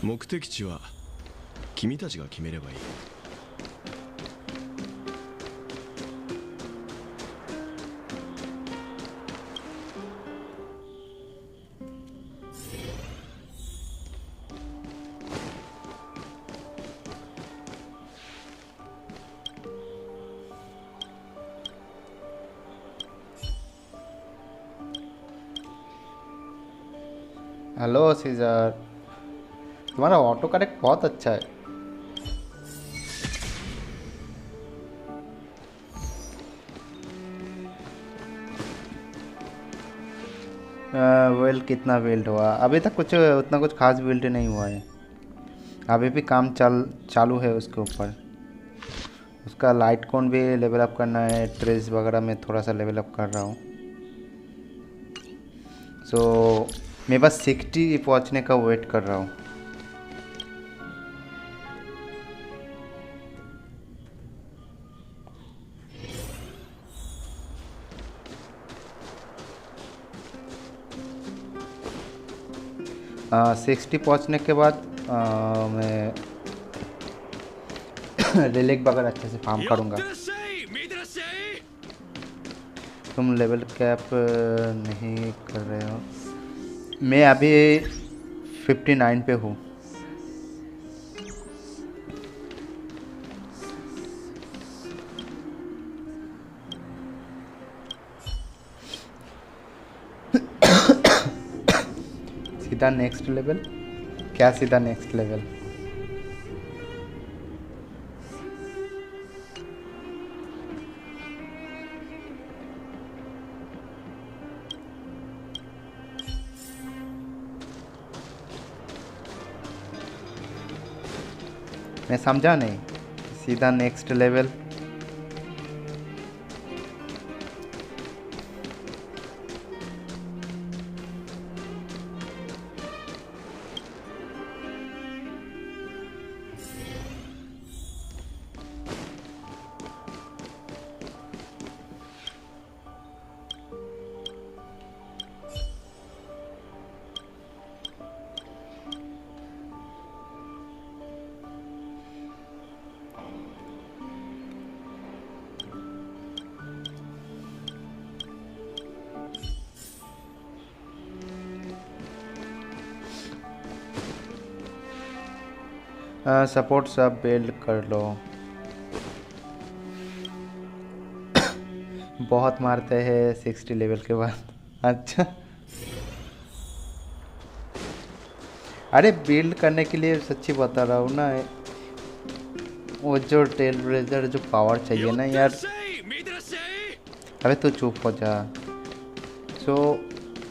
目的地は君たちが決めればいい。हेलो scissor, तुम्हारा auto correct बहुत अच्छा है। वेल कितना बिल्ड हुआ? अभी तक कुछ उतना कुछ खास बिल्ड नहीं हुआ है। अभी भी काम चालू है उसके ऊपर। उसका लाइट कोन भी लेवल अप करना है, ट्रेस वगैरह में थोड़ा सा लेवल अप कर रहा हूँ। मैं बस 60 पहुँचने का वेट कर रहा हूँ। आ, 60 पहुँचने के बाद मैं रिलिक वगैरह अच्छे से फार्म करूँगा। तुम लेवल कैप नहीं कर रहे हो? मैं अभी 59 पे हूँ। सीधा नेक्स्ट लेवल? क्या सीधा नेक्स्ट लेवल? मैं समझा नहीं। सीधा नेक्स्ट लेवल? सपोर्ट सब बिल्ड कर लो। बहुत मारते हैं 60 लेवल के बाद। अच्छा, अरे बिल्ड करने के लिए सच्ची बता रहा हूँ ना, वो जो टेल ब्रेजर जो पावर चाहिए ना यार। अरे तो चुप हो जा।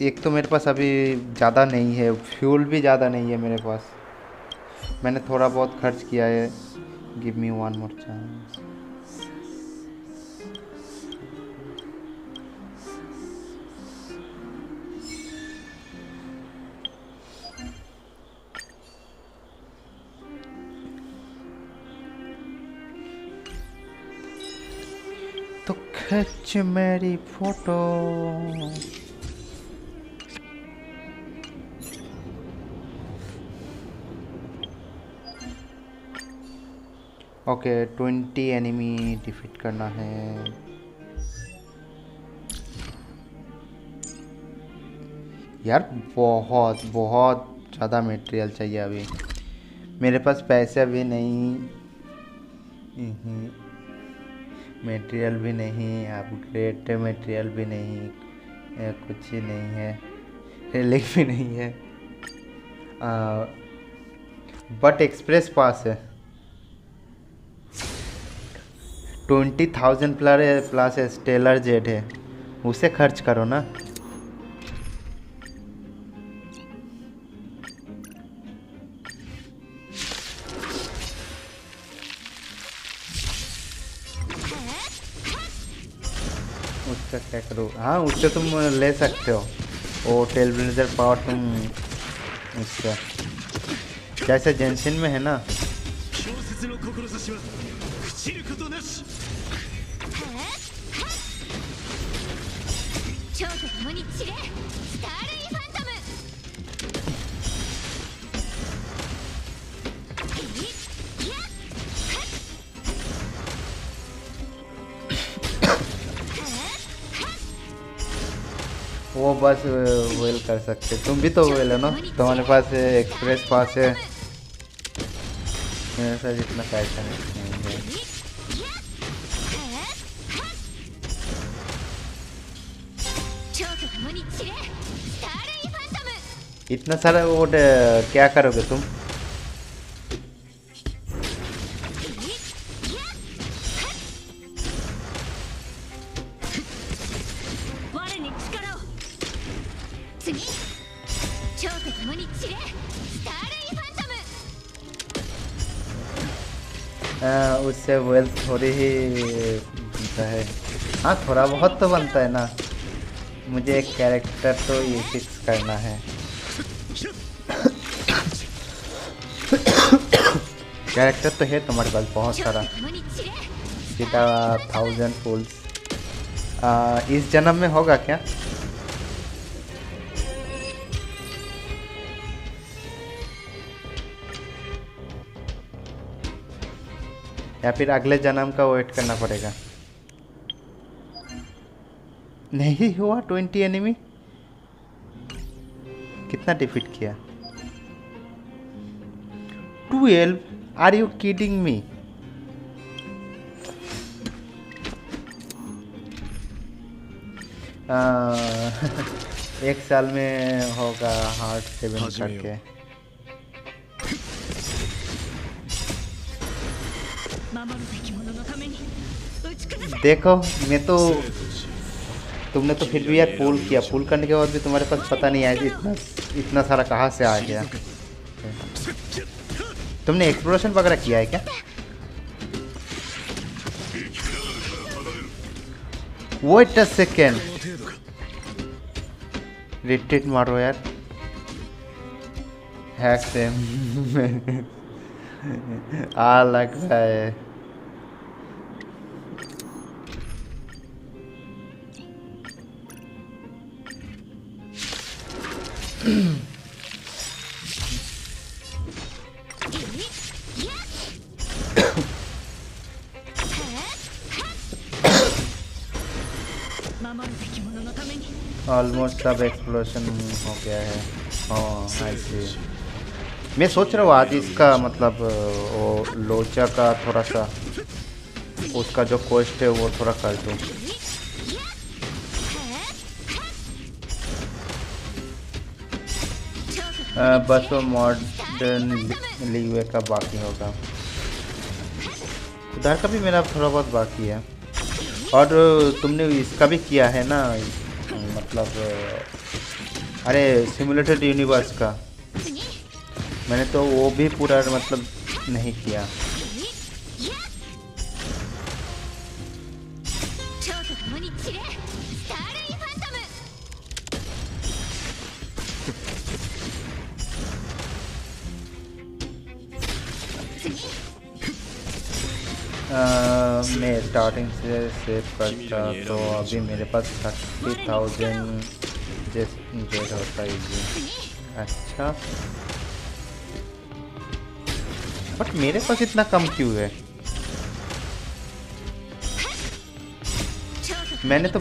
एक तो मेरे पास अभी ज़्यादा नहीं है, फ्यूल भी ज़्यादा नहीं है मेरे पास। मैंने थोड़ा बहुत खर्च किया है। Give me one more chance. तो खींच मेरी फोटो। ओके, 20 एनिमी डिफीट करना है। यार बहुत बहुत ज़्यादा मटेरियल चाहिए अभी। मेरे पास पैसे भी नहीं, मटेरियल भी नहीं, अपग्रेड मटेरियल भी नहीं, कुछ ही नहीं है, रिलिक भी नहीं है। बट एक्सप्रेस पास है। 20,000 प्लस स्टेलर जेट है, उसे खर्च करो ना। उसका क्या करो? हाँ, उससे तुम ले सकते हो वो टेल ब्लेजर पावर। तुम उसका जैसे जेंशिन में है ना। वो बस वेल कर सकते। तुम भी तो वेल है ना, तुम्हारे पास एक्सप्रेस पास है, मेरे पास इतना पैसा नहीं है। इतना सारा वो क्या करोगे तुम? उससे वेल्थ थोड़ी ही बनता है। हाँ थोड़ा बहुत तो बनता है ना। मुझे एक कैरेक्टर तो ये फिक्स करना है। कैरेक्टर तो है तुम्हारे पास बहुत सारा, सीधा 1000 फूल्स। इस जन्म में होगा क्या? या फिर अगले जन्म का वेट करना पड़ेगा? नहीं हुआ 20 एनिमी। कितना डिफीट किया? 12। Are you kidding me? एक साल में होगा हार्ट 7 करके। देखो मैं तो, तुमने तो फिर भी यार पुल किया, पुल करने के बाद भी तुम्हारे पास पता नहीं आया इतना इतना सारा कहाँ से आ गया। तुमने एक्सप्लोरेशन वगैरह किया है क्या? वेट अ सेकेंड, रिट्रीट मारो यार, हैक से आ लग रहा है। ऑलमोस्ट सब एक्सप्लोशन हो गया है। हाँ ऐसे मैं सोच रहा हूँ आज इसका मतलब वो लोचा का थोड़ा सा उसका जो कोस्ट है वो थोड़ा कर दूँ। बस वो मॉडर्न लीवे का बाकी होगा, उधर का भी मेरा थोड़ा बहुत बाकी है। और तुमने इसका भी किया है ना, मतलब अरे सिमुलेटेड यूनिवर्स का, मैंने तो वो भी पूरा मतलब नहीं किया। मैं स्टार्टिंग से सेव करता तो अभी मेरे पास 30,000 जेट होता है जी। अच्छा बट मेरे पास इतना कम क्यों है? मैंने तो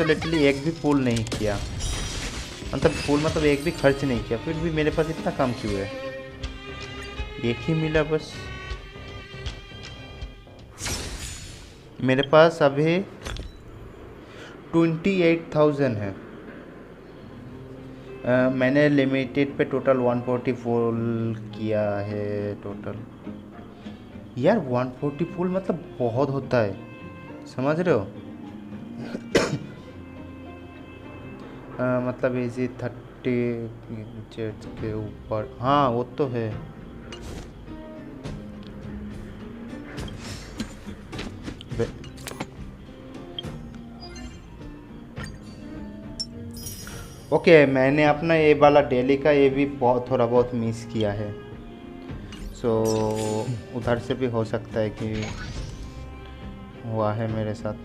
लिटरली एक भी पूल नहीं किया, मतलब पूल मतलब एक भी खर्च नहीं किया, फिर भी मेरे पास इतना कम क्यों है? एक ही मिला बस। मेरे पास अभी 28,000 है। मैंने लिमिटेड पे टोटल 140 फुल किया है टोटल। यार 140 फुल मतलब बहुत होता है, समझ रहे हो? मतलब इजी 30 जेट के ऊपर, हाँ वो तो है। ओके मैंने अपना ये वाला डेली का ये भी बहुत थोड़ा बहुत मिस किया है, सो उधर से भी हो सकता है कि हुआ है मेरे साथ।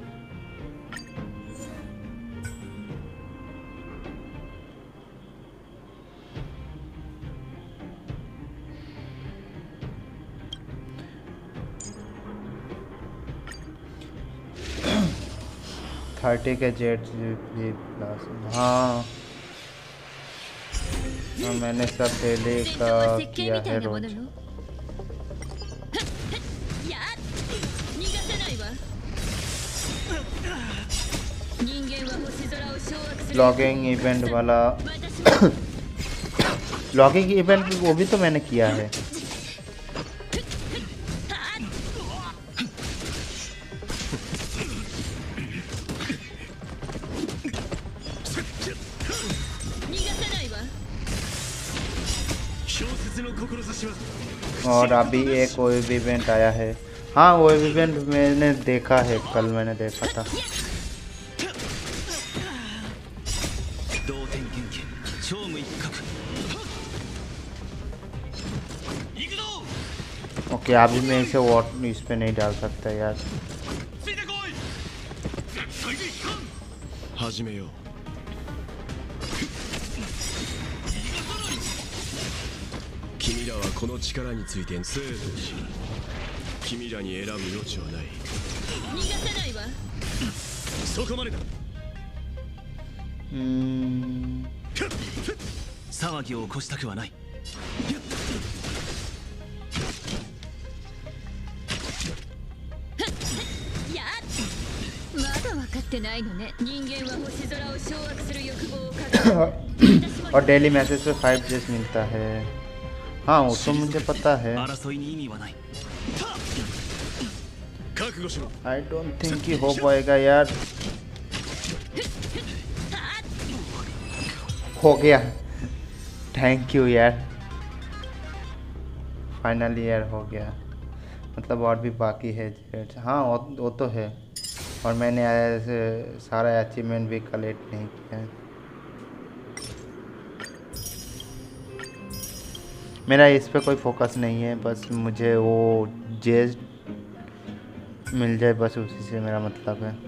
30 के जेट भी प्लस। हाँ मैंने सब पहले का किया है रोज। लॉगिंग इवेंट वाला लॉगिंग इवेंट वो भी तो मैंने किया है। और अभी एक वेब इवेंट आया है। हाँ वो इवेंट मैंने देखा है, कल मैंने देखा था। ओके अभी मैं इसे वॉट इस पे नहीं डाल सकता यार। और डेली मैसेज पे 5 डेज मिलता है। हाँ वो तो मुझे पता है। आई डोंट थिंक कि हो पाएगा यार। हो गया, थैंक यू यार, फाइनली यार हो गया। मतलब और भी बाकी है। हाँ वो तो है। और मैंने ऐसे सारा अचीवमेंट भी कलेक्ट नहीं किया है। मेरा इस पे कोई फोकस नहीं है, बस मुझे वो जेज मिल जाए बस, उसी से मेरा मतलब है।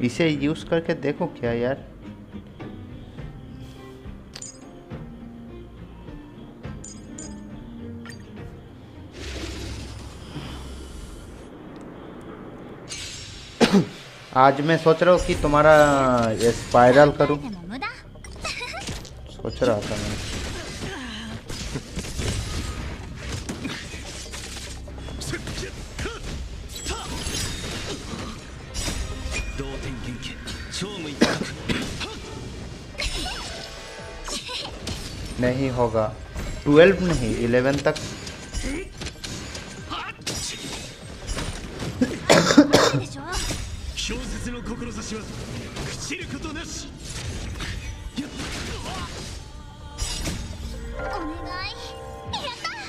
इसे यूज़ करके देखो क्या यार। आज मैं सोच रहा हूँ कि तुम्हारा ये स्पाइरल करूँ, सोच रहा था मैं। नहीं होगा, 12 नहीं 11 तक।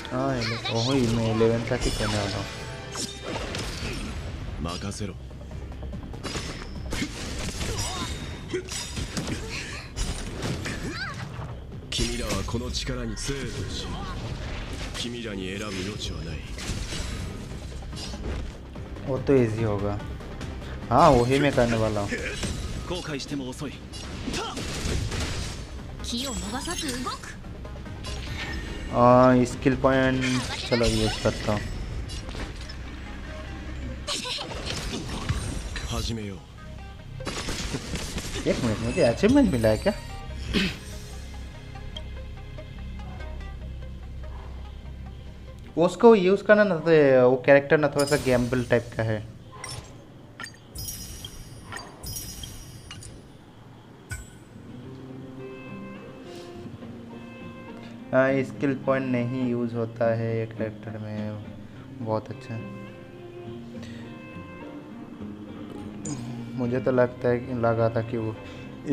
हाँ वही मैं 11 तक ही करने वाला हूँ। वो तो इजी होगा। हाँ वही मैं करने वाला हूँ। स्किल पॉइंट चलो यूज करता हूँ। एक मिनट, मुझे अचीवमेंट मिला है क्या? उसको यूज करना ना, तो वो कैरेक्टर ना थोड़ा सा गैम्बल टाइप का है। स्किल पॉइंट नहीं यूज होता है ये कैरेक्टर में। बहुत अच्छा। मुझे तो लगता है कि लगा था कि वो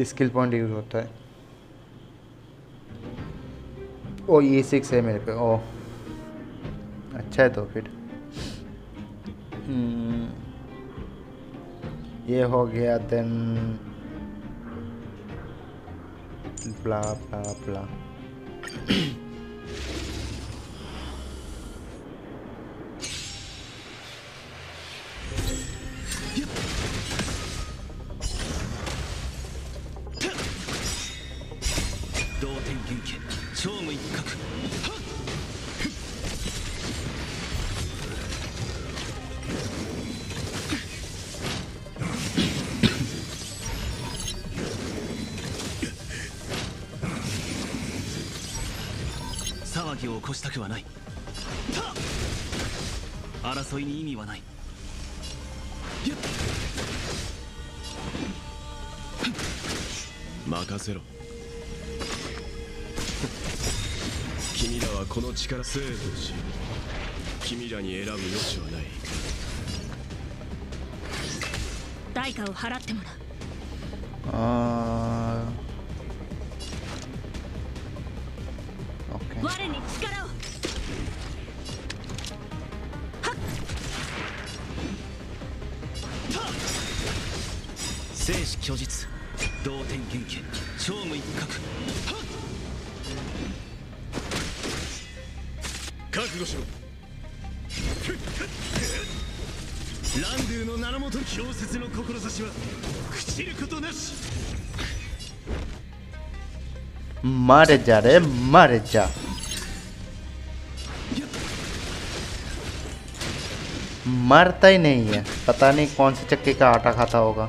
स्किल पॉइंट यूज होता है। ओ E6 है मेरे पे। ओ अच्छा है तो फिर। ये हो गया देन ब्ला ब्ला ब्ला। 騒ぎを起こしたくはない。争いに意味はない。任せろ。君らはこの力生とし、君らに選ぶ余地はない。代価を払ってもらう。ओके我に力を。生死虚実、同点元気、超無一角。覚悟しろ。ランドゥの名のもと強説の志は朽ちることなし。मर जा रे मर जा। मरता ही नहीं है, पता नहीं कौन से चक्के का आटा खाता होगा।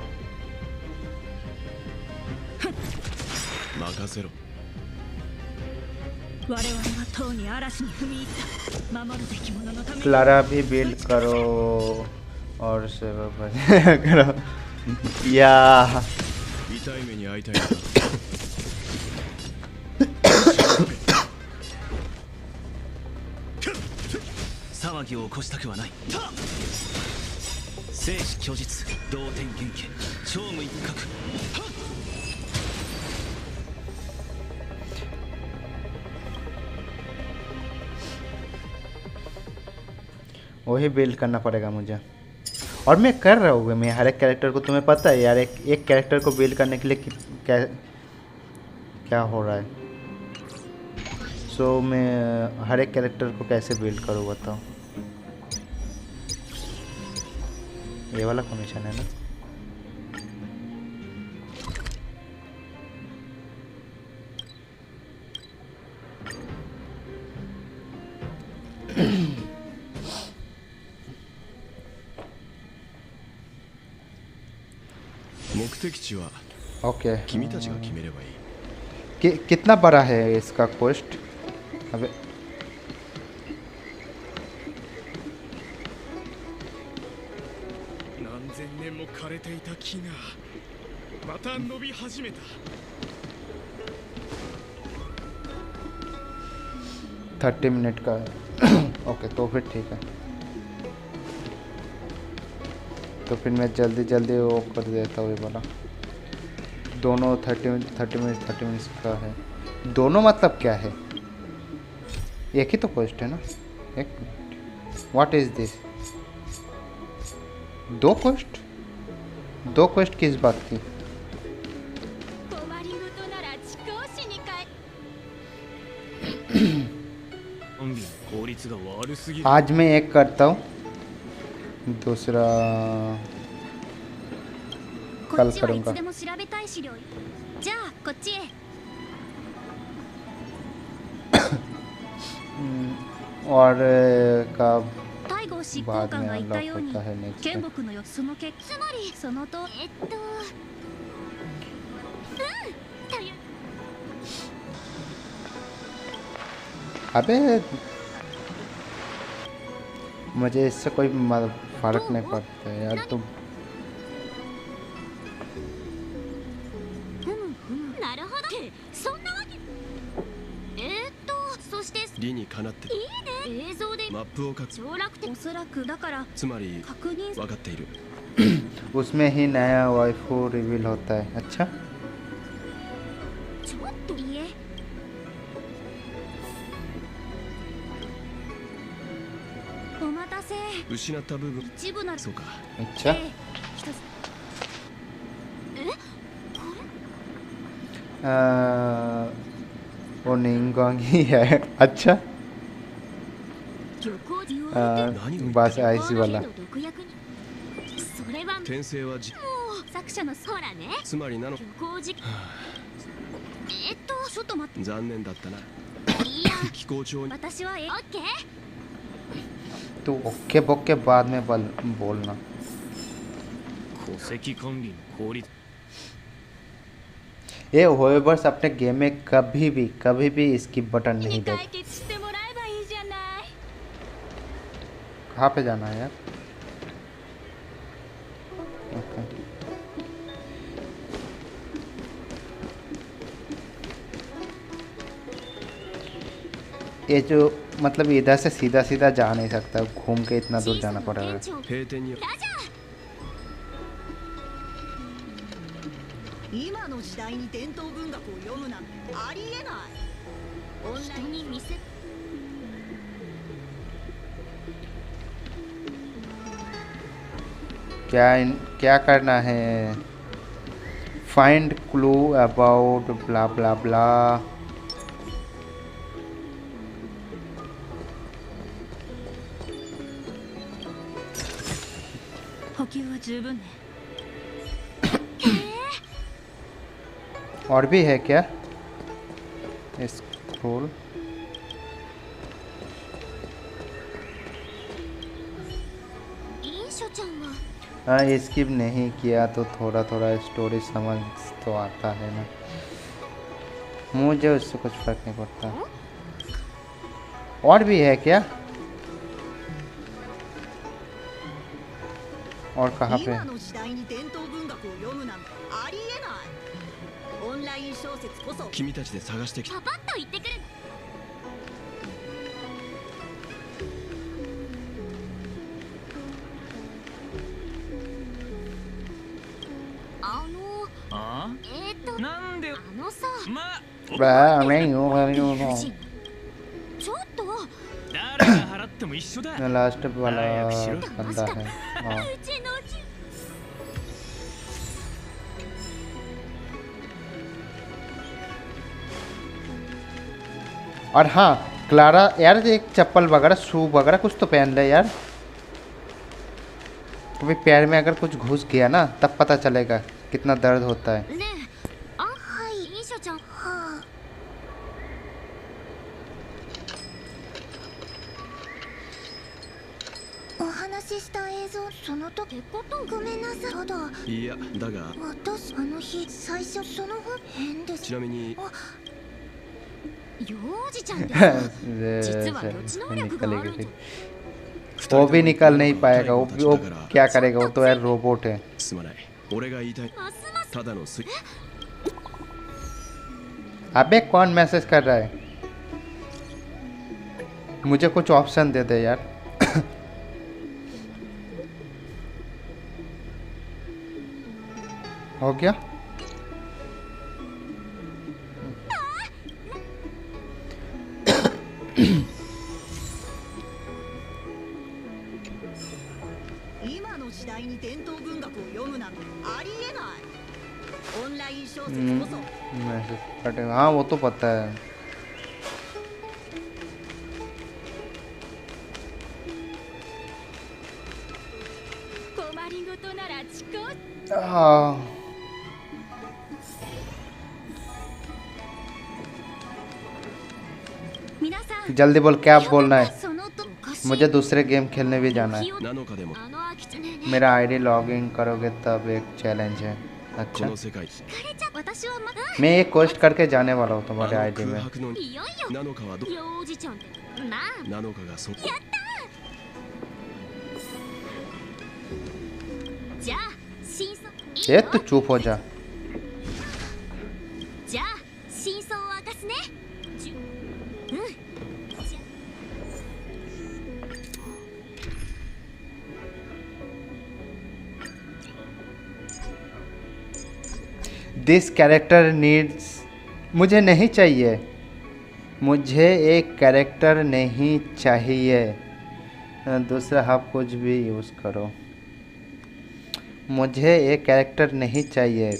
क्लारा भी बिल्ड करो और से करो या騒ぎを起こしたくはない。生死虚実、同点元気、超無一角。वही बिल्ड करना पड़ेगा मुझे, और मैं कर रहा हूँ। मैं हर एक कैरेक्टर को, तुम्हें पता है यार, एक कैरेक्टर को बिल्ड करने के लिए क्या क्या हो रहा है। सो मैं हर एक कैरेक्टर को कैसे बिल्ड करूँ बताओ। ये वाला कमीशन है ना। ओके कितना बड़ा है इसका कोस्ट। अबे थर्टी मिनट का है। ओके तो फिर ठीक है, तो फिर मैं जल्दी जल्दी वो कर देता हूँ। ये वाला दोनों 30 मिनट्स का है। दोनों मतलब क्या है, एक ही तो क्वेस्ट है ना। एक मिनट, व्हाट इज दिस? दो क्वेस्ट किस बात की? आज मैं एक करता हूँ, दूसरा कल करूँगा। और का बाद में अनलॉक होता है नेक्स्ट। अबे मुझे इससे कोई फर्क नहीं पड़ता है यार। तुम उसमें ही नया वाइफू रिवील होता है। अच्छा अच्छा वो निंगोंगी है। अच्छा बस ऐसी वाला। तो ओके बोके बाद में बोलना। ये होएवर्स अपने गेम में कभी भी स्किप बटन नहीं दे। कहाँ पे जाना है यार? ओके ये जो मतलब इधर से सीधा सीधा जा नहीं सकता, घूम के इतना दूर जाना पड़ेगा। 閉店に今の時代に伝統文学を読むなんてありえない。オンラインに見せ क्या करना है? फाइंड क्लू अबाउट ब्ला ब्ला ब्ला। और भी है क्या? स्क्रोल हाँ स्किप नहीं किया तो थोड़ा थोड़ा स्टोरी समझ तो आता है ना, मुझे उससे कुछ फर्क नहीं पड़ता। और भी है क्या? और कहाँ पे? 今の時代に伝統文学を読むなんてありえない。オンライン小説こそ君たちで探してきた。パパッと言ってくる。なんであのさ、ちょっと誰が払っても一緒だ。 लास्ट वाला हाँ, बंदा है। हाँ। うちのうち और हाँ क्लारा यार एक चप्पल वगैरह शू वगैरह कुछ तो पहन ले यार, कभी पैर में अगर कुछ घुस गया ना तब पता चलेगा कितना दर्द होता है। ねえ、あ、はい、イーシャちゃん。はあ。お話しした映像、その時ことごめんなさい。ただ、いやだが私あの日最初その本変です。ちなみに幼児ちゃんってさ、実は予知能力があるんじゃ。 वो भी निकल नहीं पाएगा, वो क्या करेगा, वो तो यार रोबोट है। すまない。俺が言いたいただの推 अबे कौन मैसेज कर रहा है? मुझे कुछ ऑप्शन दे दे यार। हो गया? हाँ वो तो पता है। हाँ जल्दी बोल क्या बोलना है? मुझे दूसरे गेम खेलने भी जाना है। なのかでも मेरा आईडी लॉगिन करोगे तब एक चैलेंज है। こ अच्छा の世界 मैं ये कोस्ट करके जाने वाला हूँ तुम्हारे あの आईडी 空 में। 白のいよいよなのかはど幼児ちゃんってまあなのかがそこじゃあ真相 ये तो चुप हो जा। じゃあ真相を明かすねうんじゃ दिस कैरेक्टर नीड्स, मुझे नहीं चाहिए, मुझे एक कैरेक्टर नहीं चाहिए। दूसरा आप कुछ भी यूज़ करो, मुझे एक कैरेक्टर नहीं चाहिए।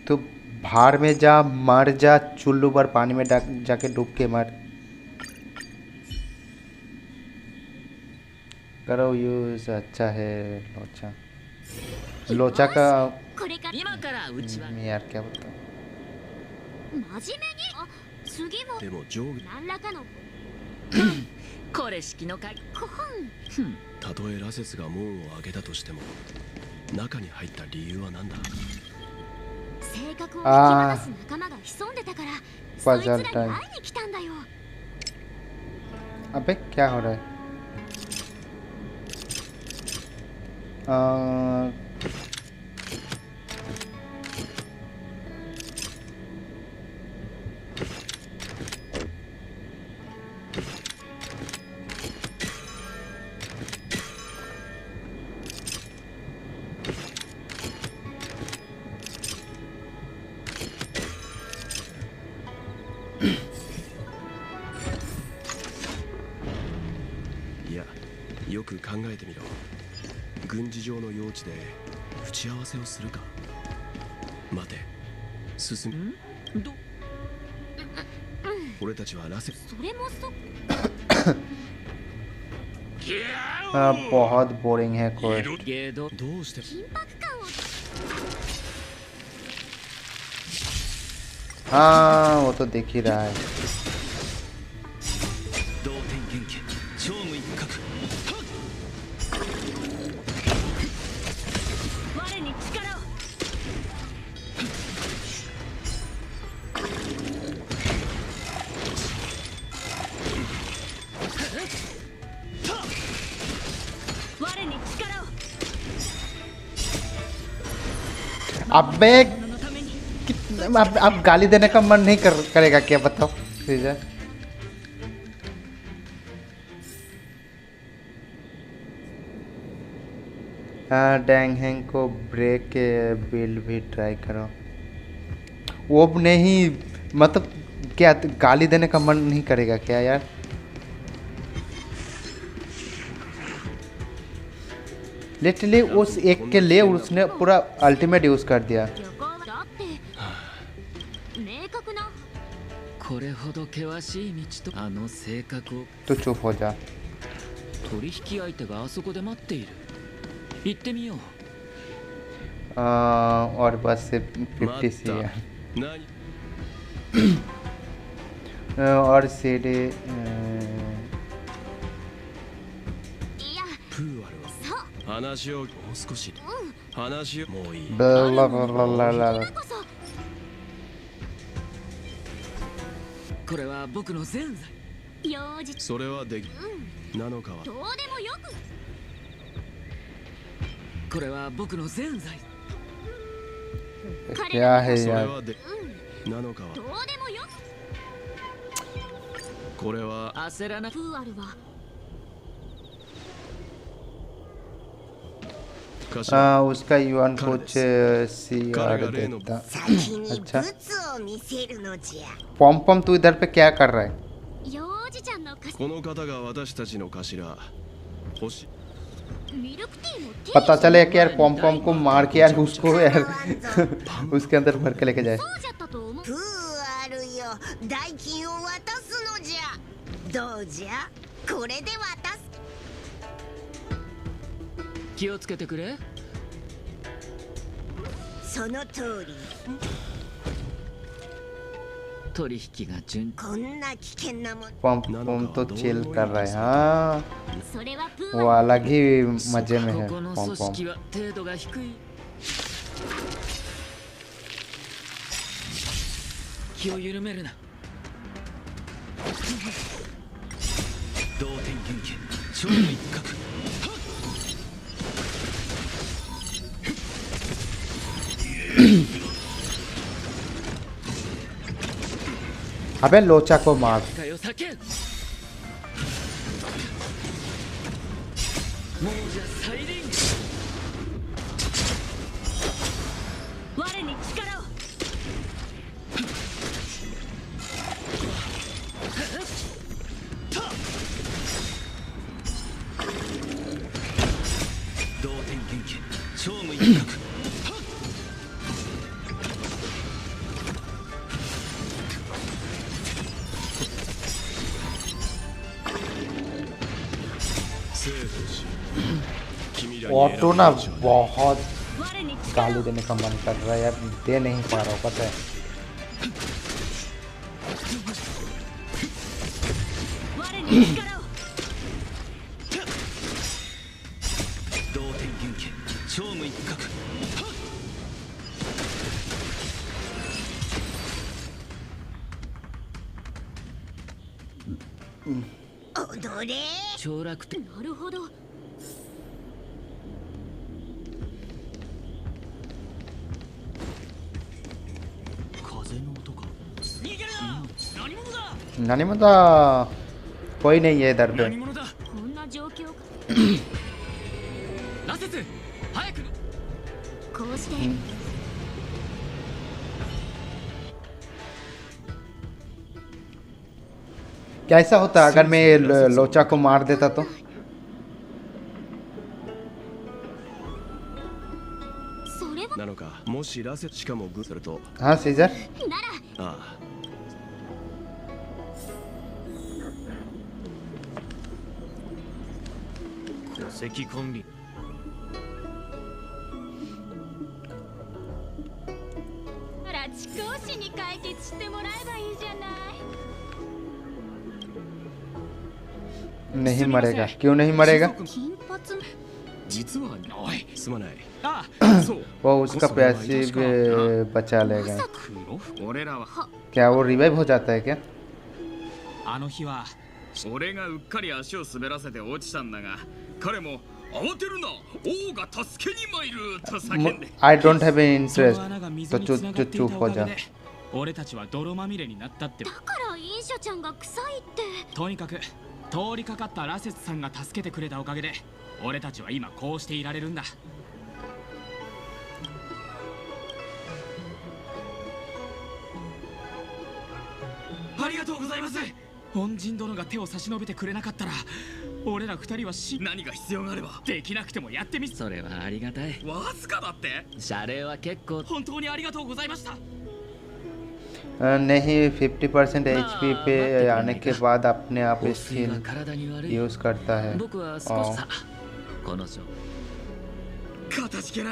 तू भाड़ में जा, मर जा, चुल्लू पर पानी में जाके डूब के मर। करो यूज़, अच्छा है लोचा। लोचा का これから今からうちは यार क्या बताऊं। 真面目にあ次もでも上下何らかのこれ式の会こんたとえラセスが門を開けたとしても中に入った理由は何だ性格を引き離す仲間が潜んでたからそいつらに会いに来たんだよ अबे क्या हो रहा है? अ,いや、よく考えてみろ。軍事上の用地で打ち合わせをするか。待て、進む。ど俺たちはラセ。それもそबहुत बोरिंग है क्वेस्ट। ゲードどうして緊迫感を हाँ वो तो दिख ही रहा है। 同点元気超無一角我に力を 我に力を अबे のために अब गाली देने का मन नहीं करेगा क्या बताओ सीजन। हाँ डैंग हैंग को ब्रेक के बिल्ड भी ट्राई करो। वो नहीं मतलब क्या गाली देने का मन नहीं करेगा क्या यार। लिटरली उस एक के लिए उसने पूरा अल्टीमेट यूज कर दिया। 旅行はだって明確な これほど険しい道とあの性格を तो चुप हो जा। 取引相手があそこで待っている行ってみよう और बस से 50 सी है 何 और सीडी いやプーアルはそう話をもう少し話をもういい。 ब्ला こそ これは僕の全財用事それはできなのかはどうでもよく これは僕の全財 क्या है それ यार। はでなのかはどうでもよく これは焦らなプーアルは उसका युआन कुछ सी आर देता। 先に अच्छा ブツを見せるのじゃ पॉम पॉम तू इधर पे क्या कर रहा है। 用事ちゃんのかこの方が私たちの頭星ミルクティーも手に पता चले कि यार पॉम पॉम को मार के यार उसको यार उसके अंदर भर के लेके जाए। そうじゃったと思うプーあるよ代金を渡すのじゃどうじゃこれで渡す気をつけてくれその通り取引が順こんな危険なもん पॉम पॉम तो चिल कर रहा है। हाँ それはプー वो アル अलग ही मजे में こ है この पॉम 組 पॉम। 織は程度が低い気を緩めるな同点元気超無一角 अबे लोचा को मार। 機会を避けんもうじゃサイリン我に力を 同点元気超無一角 生と死君らに ऑटो 選 ना ぶ道はない बहुत 我に力 गाली を देने का मन कर रहा है यार। दे नहीं पा रहा हूँ पता है। 我に力を 同点元気超無一角 踊れ凋落点なるほど नानी मता कोई नहीं है इधर पे। 何者だ。こんな状況か。ラセス、早く。こうして、कैसा होता अगर मैं लोचा को मार देता तो? それはなのか、もしラセしかもグすると、 हाँ सीजर ならああ、 戸籍管理。拉致行使に解決してもらえばいいじゃない。 नहीं मरेगा। क्यों नहीं मरेगा? 金髪実はおい。すまない。あ、そう。 वो उसका पैसिव बचा लेगा। 黒俺らは क्या वो रिवाइव हो जाता है क्या? あの日は俺がうっかり足を滑らせて落ちたんだが、彼も慌てるな、王が助けに参ると叫んで。 I don't have any その interest 穴が水 तो に चुप 繋がっていた चुप お हो かげ जा। で俺たちは泥まみれになったって。だから飲酒ちゃんが臭いって。とにかく通りかかったラセスさんが助けてくれたおかげで俺たちは今こうしていられるんだ。ありがとうございます。恩人殿が手を差し伸べてくれなかったら俺ら二人は何が必要があればできなくてもやってみ。それはありがたい。わずかだって。謝礼は結構。本当にありがとうございました。 नहीं 50% HP पे आने के बाद अपने आप स्किल यूज करता है।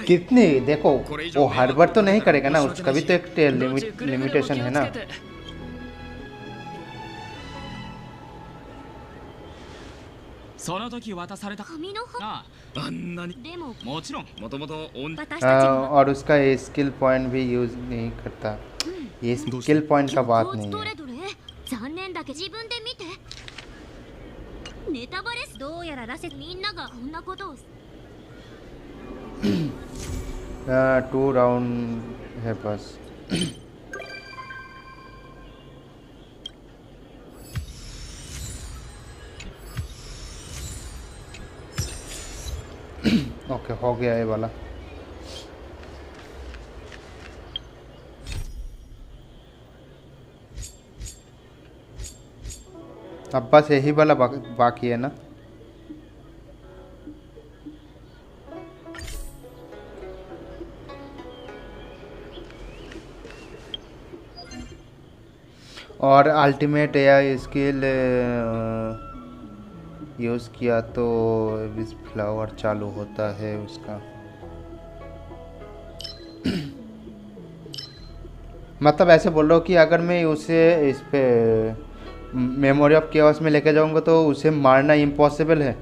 कितनी देखो वो हर बार तो नहीं करेगा ना, उसका भी तो एक लिमिटेशन है ना। その時渡された紙のああんなに。でももちろんもともと私たちには और उसका स्किल पॉइंट भी यूज नहीं करता। ये स्किल पॉइंट का बात नहीं ど है। れどれ残念だけど自分で見て。ネタバレす。どうやらラセみんながこんなことを。 2 राउंड है बस। ओके हो गया ये वाला। अब बस यही वाला बाकी है ना। और अल्टीमेट एआई स्किल यूज़ किया तो विज फ्लावर चालू होता है उसका। मतलब ऐसे बोल रहा हूँ कि अगर मैं उसे इस पे मेमोरी ऑफ केओस में लेके जाऊंगा तो उसे मारना इम्पॉसिबल है।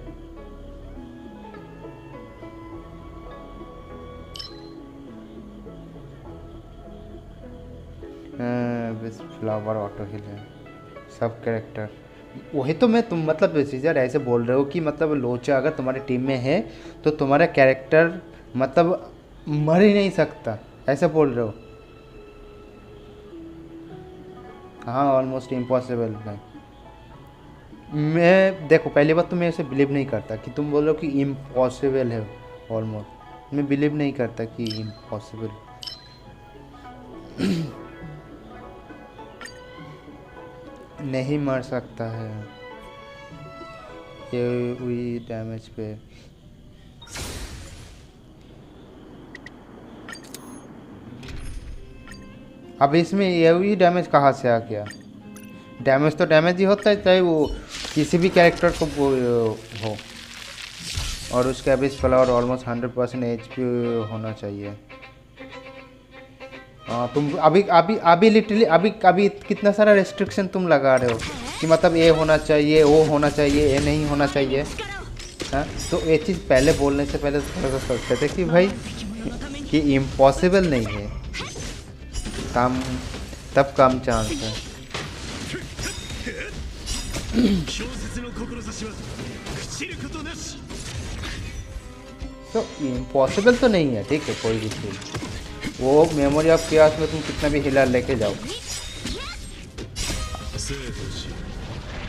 विज फ्लावर ऑटो हिल है सब कैरेक्टर। वही तो मैं तुम मतलब सीजर ऐसे बोल रहे हो कि मतलब लोचा अगर तुम्हारे टीम में है तो तुम्हारा कैरेक्टर मतलब मर ही नहीं सकता, ऐसे बोल रहे हो। हाँ ऑलमोस्ट इम्पॉसिबल है। मैं देखो पहली बात तो मैं ऐसे बिलीव नहीं करता कि तुम बोल रहे हो कि इम्पॉसिबल है ऑलमोस्ट। मैं बिलीव नहीं करता कि इम्पॉसिबल। नहीं मर सकता है ये हुई डैमेज पे। अब इसमें ये हुई डैमेज कहाँ से आ गया? डैमेज तो डैमेज ही होता है चाहे वो किसी भी कैरेक्टर को हो। और उसका अभी फ्लावर ऑलमोस्ट 100% HP होना चाहिए। हाँ तुम अभी लिटरली अभी कितना सारा रेस्ट्रिक्शन तुम लगा रहे हो कि मतलब ये होना चाहिए वो होना चाहिए ये नहीं होना चाहिए। हाँ तो ये चीज़ पहले बोलने से पहले थोड़ा सा सोचते थे कि भाई कि इम्पॉसिबल नहीं है, काम तब काम चांस है। तो इम्पॉसिबल तो नहीं है, ठीक है कोई भी चीज़। वो मेमोरी ऑफ केओस में तुम कितना भी हिला लेके जाओ।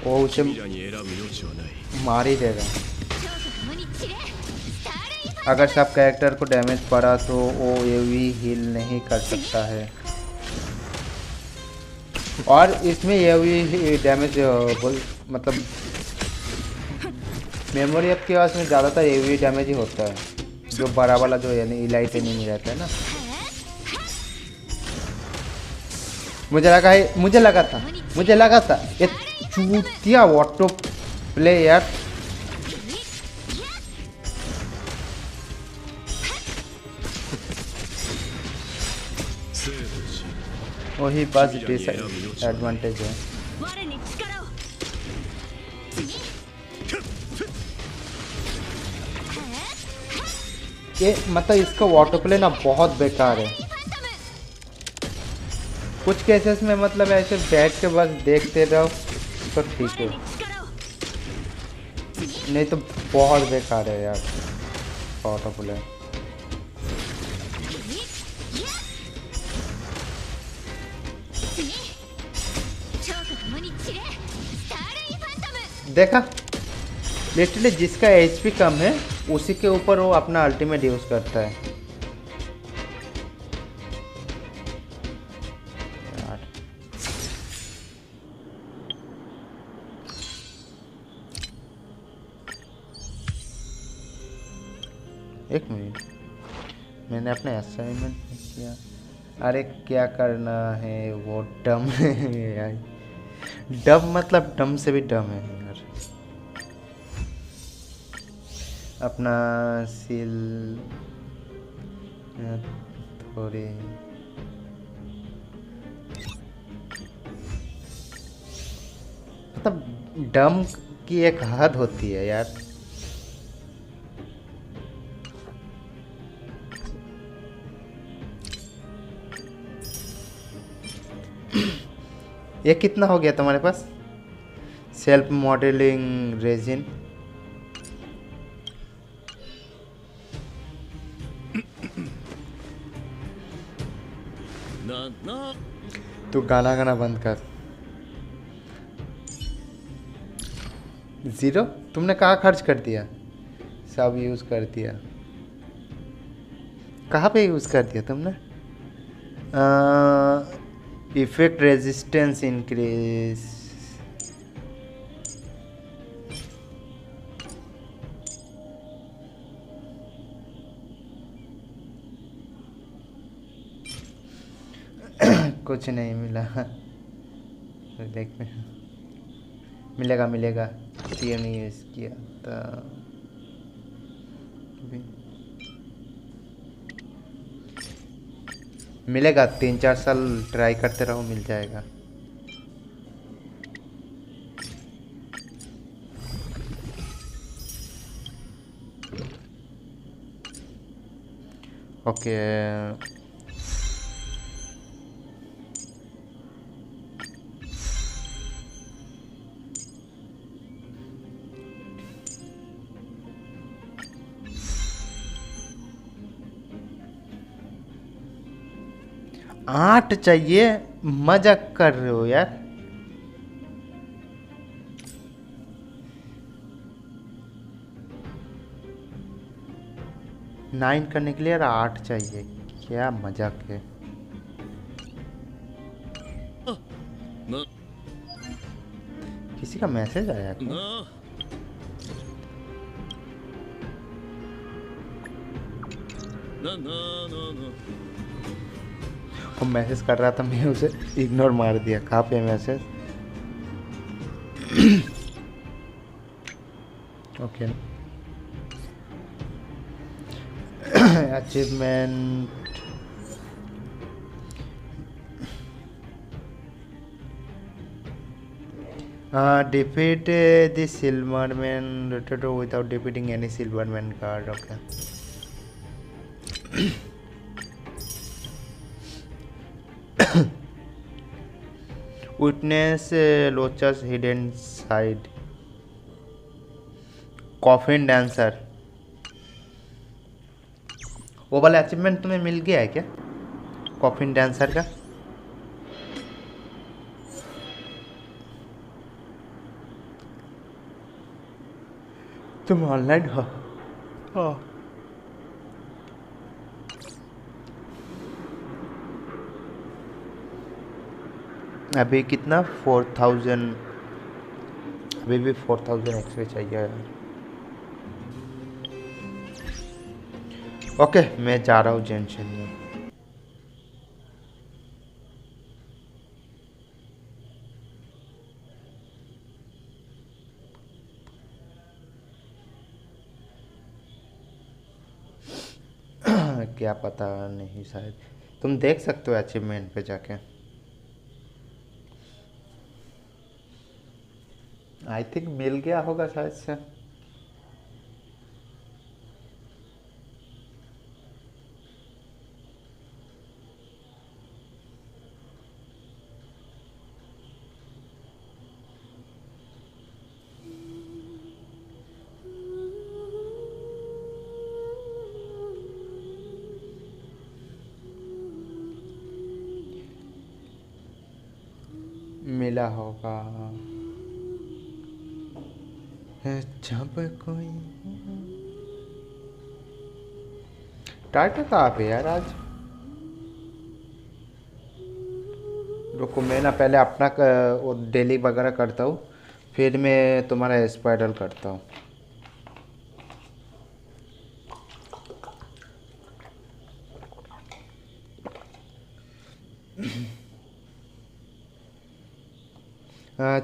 वो उसे 君らに選ぶ余地はない मार ही देगा। 超速無に散れスターレイファ अगर सब कैरेक्टर को डैमेज पड़ा तो वो एवी हील नहीं कर सकता है। और इसमें एवी डैमेज मतलब मेमोरी अप के पास में ज़्यादातर एवी डैमेज ही होता है, जो बड़ा वाला जो यानी इलाइट नहीं रहता है ना। मुझे लगा था ये चूतिया ऑटो प्ले यार। वही बस डिसएडवांटेज है। 我に力を次 ये मतलब इसका ऑटो प्ले ना बहुत बेकार है। कुछ केसेस में मतलब ऐसे बैठ के बस देखते रहो तो ठीक है, 力を नहीं तो बहुत बेकार है यार ऑटो प्ले। 超速無に散れスターレイファントム देखा लिटरली जिसका एचपी कम है उसी के ऊपर वो अपना अल्टीमेट यूज करता है यार। एक मिनट, मैंने अपने असाइनमेंट नहीं किया। अरे क्या करना है वो डम है यार। डम मतलब डम से भी डम है यार। अपना सील थोड़ी मतलब डम की एक हद होती है यार। ये कितना हो गया तुम्हारे पास? सेल्फ मॉडलिंग रेजिन तू गाना गाना बंद कर। 0 तुमने कहाँ खर्च कर दिया? सब यूज कर दिया। कहाँ पे यूज कर दिया तुमने? Effect resistance increase. कुछ नहीं मिला। देखते मिलेगा मिलेगा। ये नहीं यूज किया था। मिलेगा 3-4 साल ट्राई करते रहो मिल जाएगा। ओके आठ चाहिए, मजाक कर रहे हो यार। नाइन करने के लिए यार 8 चाहिए, क्या मजाक है। किसी का मैसेज आया क्या? वो मैसेज कर रहा था, मैं उसे इग्नोर मार दिया। कहाँ पे message? Okay achievement defeat the Silverman without defeating any Silverman card. Okay. Witness Locha's hidden side. Coffin dancer. वो वाला अचीवमेंट तुम्हें मिल गया है क्या? कॉफिन डांसर का? तुम ऑनलाइन हो? हाँ। अभी कितना 4000, अभी भी 4000 एक्सपी चाहिए यार। ओके मैं जा रहा हूँ जेंशन में। क्या पता नहीं, शायद तुम देख सकते हो अचीवमेंट पे जाके। आई थिंक मिल गया होगा शायद से। मिला होगा जब कोई टाटा कहाँ पे यार आज? रुको मैं ना पहले अपना वो डेली वगैरह करता हूँ, फिर मैं तुम्हारा स्पाइडल करता हूँ।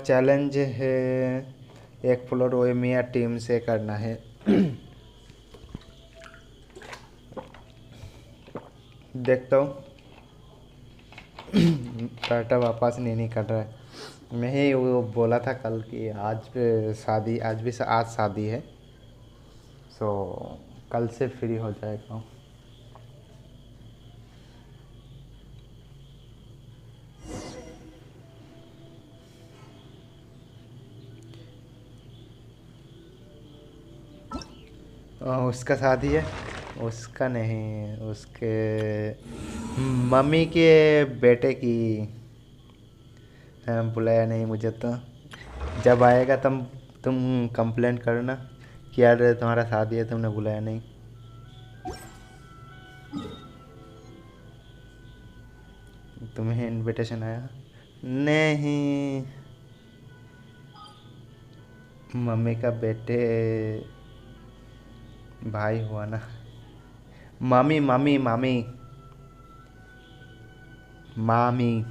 चैलेंज है एक फ्लोर ओएमिया टीम से करना है। देखता हूँ। टाटा वापस नहीं कर रहा है। मैं ही वो बोला था कल कि आज शादी, आज शादी है, सो कल से फ्री हो जाएगा। उसका शादी है? उसका नहीं, उसके मम्मी के बेटे की। बुलाया नहीं मुझे तो। जब आएगा तुम कंप्लेंट करना कि यार तुम्हारा शादी है, तुमने बुलाया नहीं। तुम्हें इनविटेशन आया? नहीं, मम्मी का बेटे भाई हुआ ना। मामी मामी मामी मामी।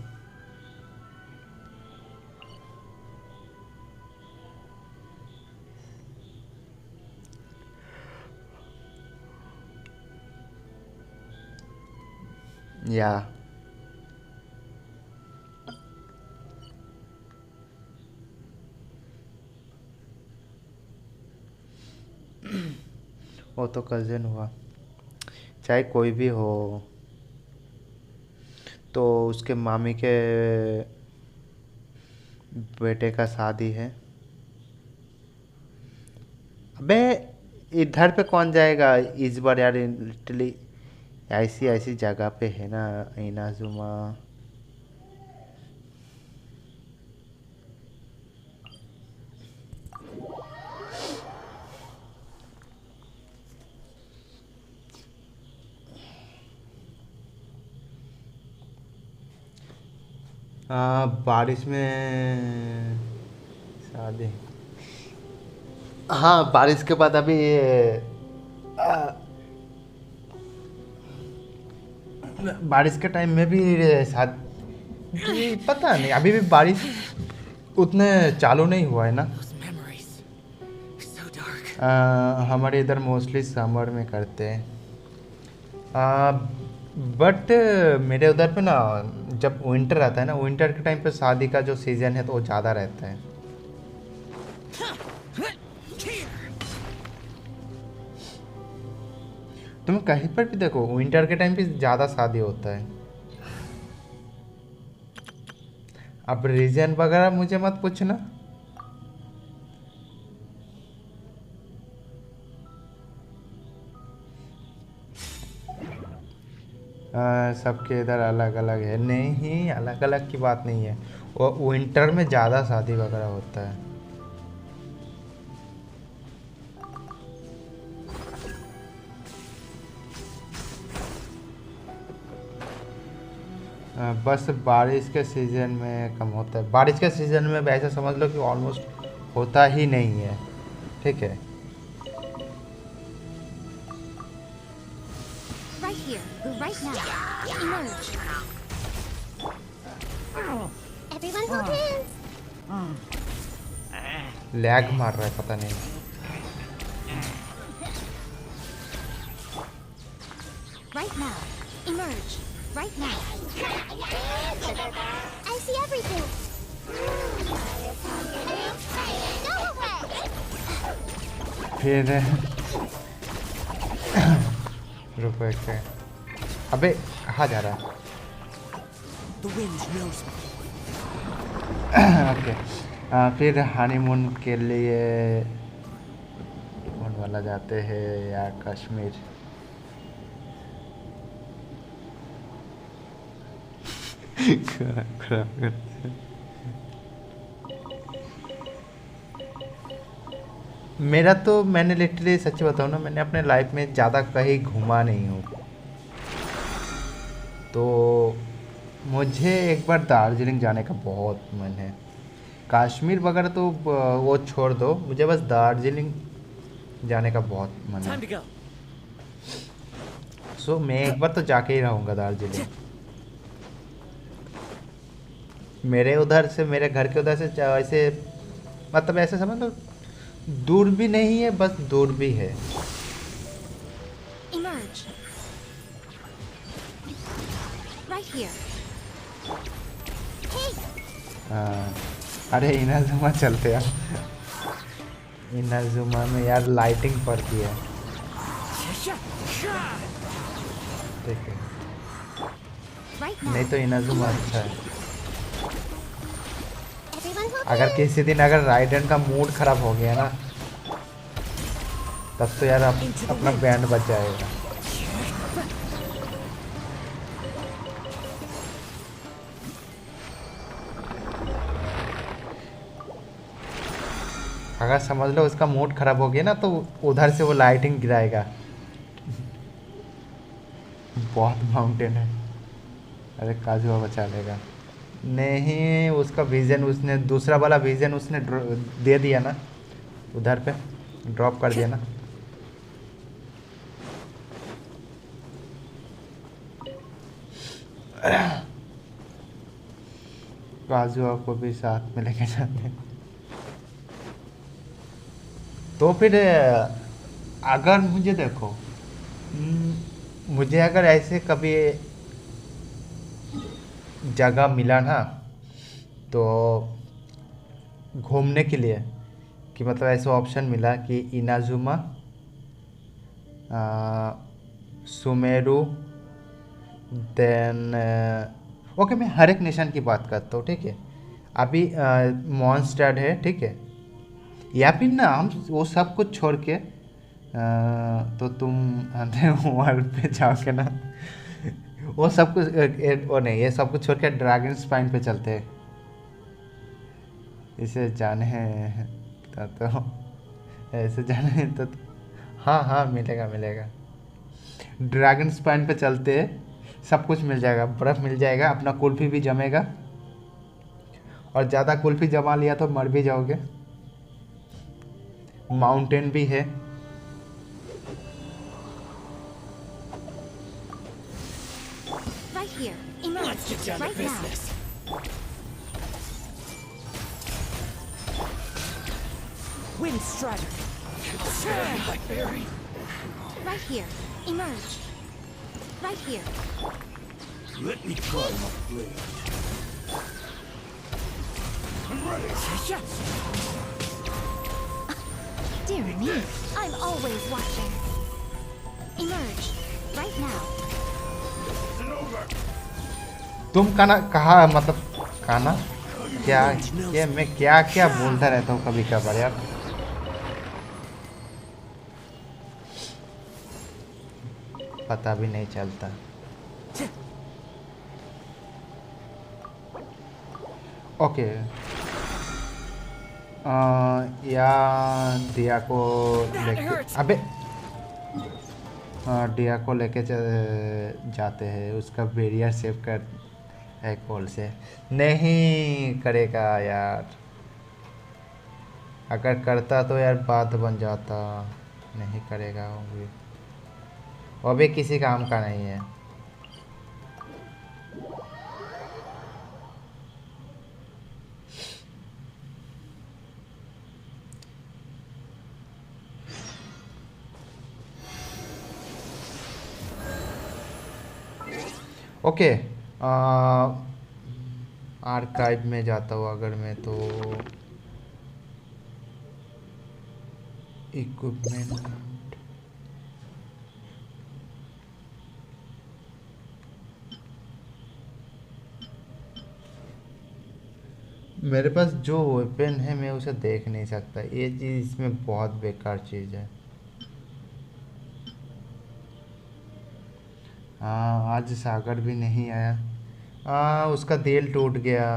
या वो तो कज़न हुआ, चाहे कोई भी हो। तो उसके मामी के बेटे का शादी है। अबे इधर पे कौन जाएगा इस बार यार? लिटरली ऐसी ऐसी जगह पे है ना इनाजुमा। बारिश में शादी। हाँ बारिश के बाद अभी बारिश के टाइम में भी शादी, पता नहीं अभी भी बारिश उतने चालू नहीं हुआ है ना। हमारे इधर मोस्टली समर में करते हैं, बट मेरे उधर पे ना जब विंटर आता है ना, विंटर के टाइम पे शादी का जो सीज़न है तो वो ज़्यादा रहता है। तुम कहीं पर भी देखो विंटर के टाइम पे ज़्यादा शादी होता है। अब रीजन वगैरह मुझे मत पूछना। सबके इधर अलग अलग है। नहीं अलग अलग की बात नहीं है, वो विंटर में ज़्यादा शादी वगैरह होता है। बस बारिश के सीज़न में कम होता है। बारिश के सीज़न में ऐसा समझ लो कि ऑलमोस्ट होता ही नहीं है, ठीक है। Right here, right now. Emerge. Everyone hold hands. Lag मार रहा है पता नहीं। Right now. Emerge. Right now. I see everything. Go away. फिर रुको एक सेकंड। अबे कहाँ जा रहा है? ओके फिर हनीमून के लिए कौन वाला जाते हैं या कश्मीर? मेरा तो मैंने लिटरली सच बताऊँ ना, मैंने अपने लाइफ में ज़्यादा कहीं घूमा नहीं हूँ। तो मुझे एक बार दार्जिलिंग जाने का बहुत मन है। कश्मीर वगैरह तो वो छोड़ दो, मुझे बस दार्जिलिंग जाने का बहुत मन है। सो मैं एक बार तो जाके ही रहूँगा दार्जिलिंग। मेरे उधर से, मेरे घर के उधर से ऐसे मतलब ऐसे समझ लो दूर भी नहीं है, बस दूर भी है। Emerge. Right here. Hey. अरे इनाजुमा चलते हैं। इनाजुमा में यार लाइटिंग पड़ती है, ठीक है। नहीं तो इनाजुमा अच्छा है। अगर किसी दिन अगर राइडन का मूड खराब हो गया ना, तब तो यार अपना बैंड बच जाएगा। अगर समझ लो उसका मूड खराब हो गया ना, तो उधर से वो लाइटिंग गिराएगा। बहुत माउंटेन है। अरे काजुआ बचा लेगा। नहीं, उसका विजन उसने दूसरा वाला विजन उसने दे दिया ना, उधर पे ड्रॉप कर दिया ना। काजुआ को भी साथ में लेके जाते हैं। तो फिर अगर मुझे देखो, मुझे अगर ऐसे कभी जगह मिला ना, तो घूमने के लिए कि मतलब ऐसा ऑप्शन मिला कि इनाजुमा, सुमेरु, देन ओके मैं हर एक नेशन की बात करता हूँ, ठीक है। अभी मॉन्स्टर है, ठीक है। या फिर ना हम वो सब कुछ छोड़ के तो तुम वर्ल्ड पे जाओगे ना, वो सब कुछ वो नहीं, ये सब कुछ छोड़ के ड्रैगन स्पाइन पे चलते हैं। इसे जाने हैं तो ऐसे जाने हैं तो हाँ हाँ मिलेगा मिलेगा। ड्रैगन स्पाइन पे चलते हैं, सब कुछ मिल जाएगा। बर्फ़ मिल जाएगा, अपना कुल्फी भी जमेगा, और ज़्यादा कुल्फी जमा लिया तो मर भी जाओगे। माउंटेन भी है। Right here. Emerge. Right now. Wind Strider. Right here. Emerge. Right here. Let me try my blade. I'm ready. Dear me, I'm always watching. Emerge. Right now. तुम काना कहा, मतलब काना क्या, ये मैं क्या क्या बोलता रहता हूँ कभी कभार यार। पता भी नहीं चलता। ओके या दिया को लेके, अबे दिया को लेके जाते हैं, उसका बैरियर सेव कर है कॉल से नहीं करेगा यार। अगर करता तो यार बात बन जाता। नहीं करेगा वो भी किसी काम का नहीं है। ओके आर्काइव में जाता हूँ अगर मैं तो इक्विपमेंट मेरे पास जो वेपन है मैं उसे देख नहीं सकता। ये चीज़ इसमें बहुत बेकार चीज़ है। हाँ आज सागर भी नहीं आया। उसका दिल टूट गया।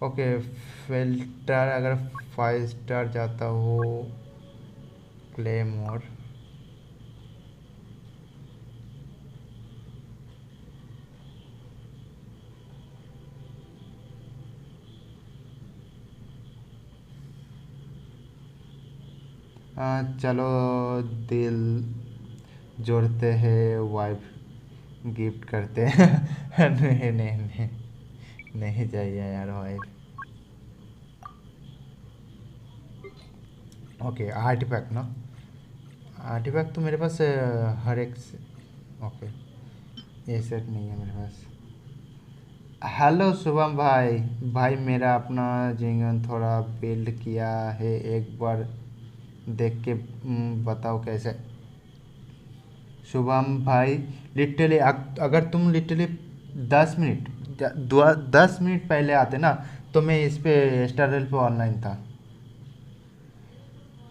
ओके फिल्टर अगर 5 स्टार जाता हो क्लेम और चलो दिल जोड़ते हैं वाइफ गिफ्ट करते हैं नहीं नहीं नहीं नहीं चाहिए यार वाइफ। ओके आर्टिफैक्ट ना आर्टिफैक्ट तो मेरे पास हर एक ओके ये सेट नहीं है मेरे पास। हेलो शुभम भाई भाई मेरा अपना जिंगन थोड़ा बिल्ड किया है एक बार देख के बताओ कैसे। शुभम भाई लिटरली अगर तुम लिटरली 10 मिनट पहले आते ना तो मैं इस पे स्टारल पे ऑनलाइन था।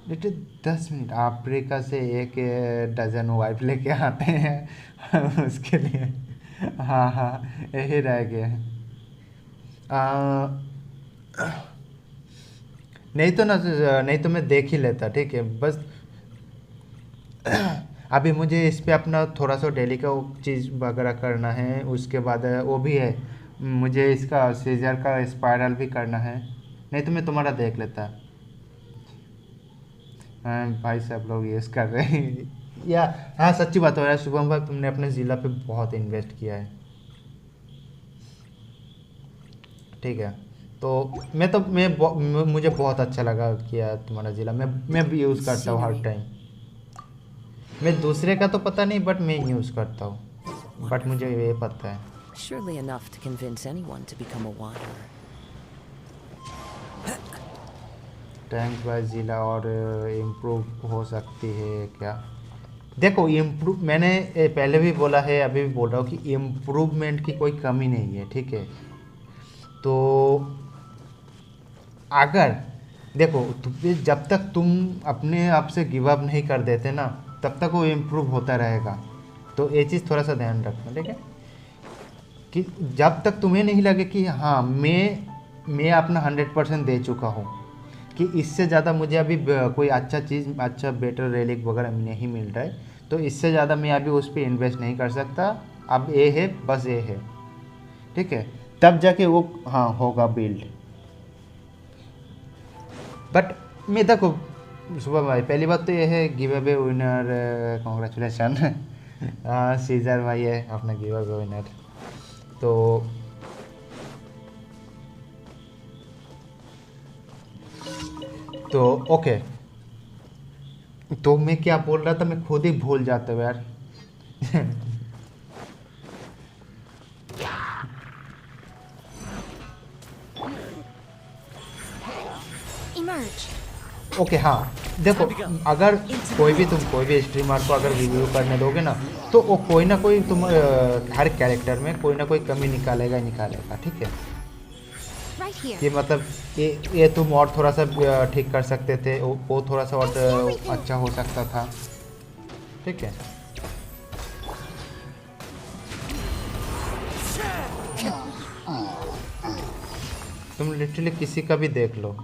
लिटरली 10 मिनट अफ्रीका से एक डजन वाइफ लेके आते हैं उसके लिए। हाँ हाँ यही रह गया है। नहीं तो मैं देख ही लेता ठीक है। बस अभी मुझे इस पे अपना थोड़ा सा डेली का चीज़ वगैरह करना है। उसके बाद वो भी है मुझे इसका सीजर का स्पाइरल भी करना है। नहीं तो मैं तुम्हारा देख लेता। भाई सब लोग यूज़ कर रहे हैं या हाँ सच्ची बात हो यार शुभम भाई तुमने अपने ज़िला पे बहुत इन्वेस्ट किया है। ठीक है तो मुझे बहुत अच्छा लगा किया तुम्हारा ज़िला। मैं भी यूज़ करता हूँ हर टाइम। मैं दूसरे का तो पता नहीं बट मैं यूज़ करता हूँ बट मुझे ये पता है। Surely enough to convince anyone to become a wanderer. Tank wise ज़िला और इम्प्रूव हो सकती है क्या? देखो इम्प्रूव मैंने पहले भी बोला है अभी भी बोल रहा हूँ कि इम्प्रूवमेंट की कोई कमी नहीं है ठीक है। तो अगर देखो जब तक तुम अपने आप से गिव अप नहीं कर देते ना तब तक वो इम्प्रूव होता रहेगा। तो ये चीज़ थोड़ा सा ध्यान रखना ठीक है कि जब तक तुम्हें नहीं लगे कि हाँ मैं अपना 100% दे चुका हूँ कि इससे ज़्यादा मुझे अभी कोई अच्छा चीज़ अच्छा बेटर रेलिक वगैरह नहीं मिल रहा है तो इससे ज़्यादा मैं अभी उस पर इन्वेस्ट नहीं कर सकता। अब ये है बस ये है ठीक है तब जाके वो हाँ होगा बिल्ड। बट मैं देखो सुबह भाई पहली बात तो ये है गिव अवे विनर कॉन्ग्रेचुलेसन सीजर भाई है अपना गिव अवे विनर। तो ओके तो मैं क्या बोल रहा था मैं खुद ही भूल जाता हूँ यार ओके हाँ देखो अगर कोई भी स्ट्रीमर को अगर रिव्यू करने दोगे ना तो वो कोई ना कोई तुम हर कैरेक्टर में कोई ना कोई कमी निकालेगा ही निकालेगा ठीक है। कि मतलब ये तुम और थोड़ा सा ठीक कर सकते थे वो थोड़ा सा और अच्छा हो सकता था ठीक है। तुम लिटरली किसी का भी देख लो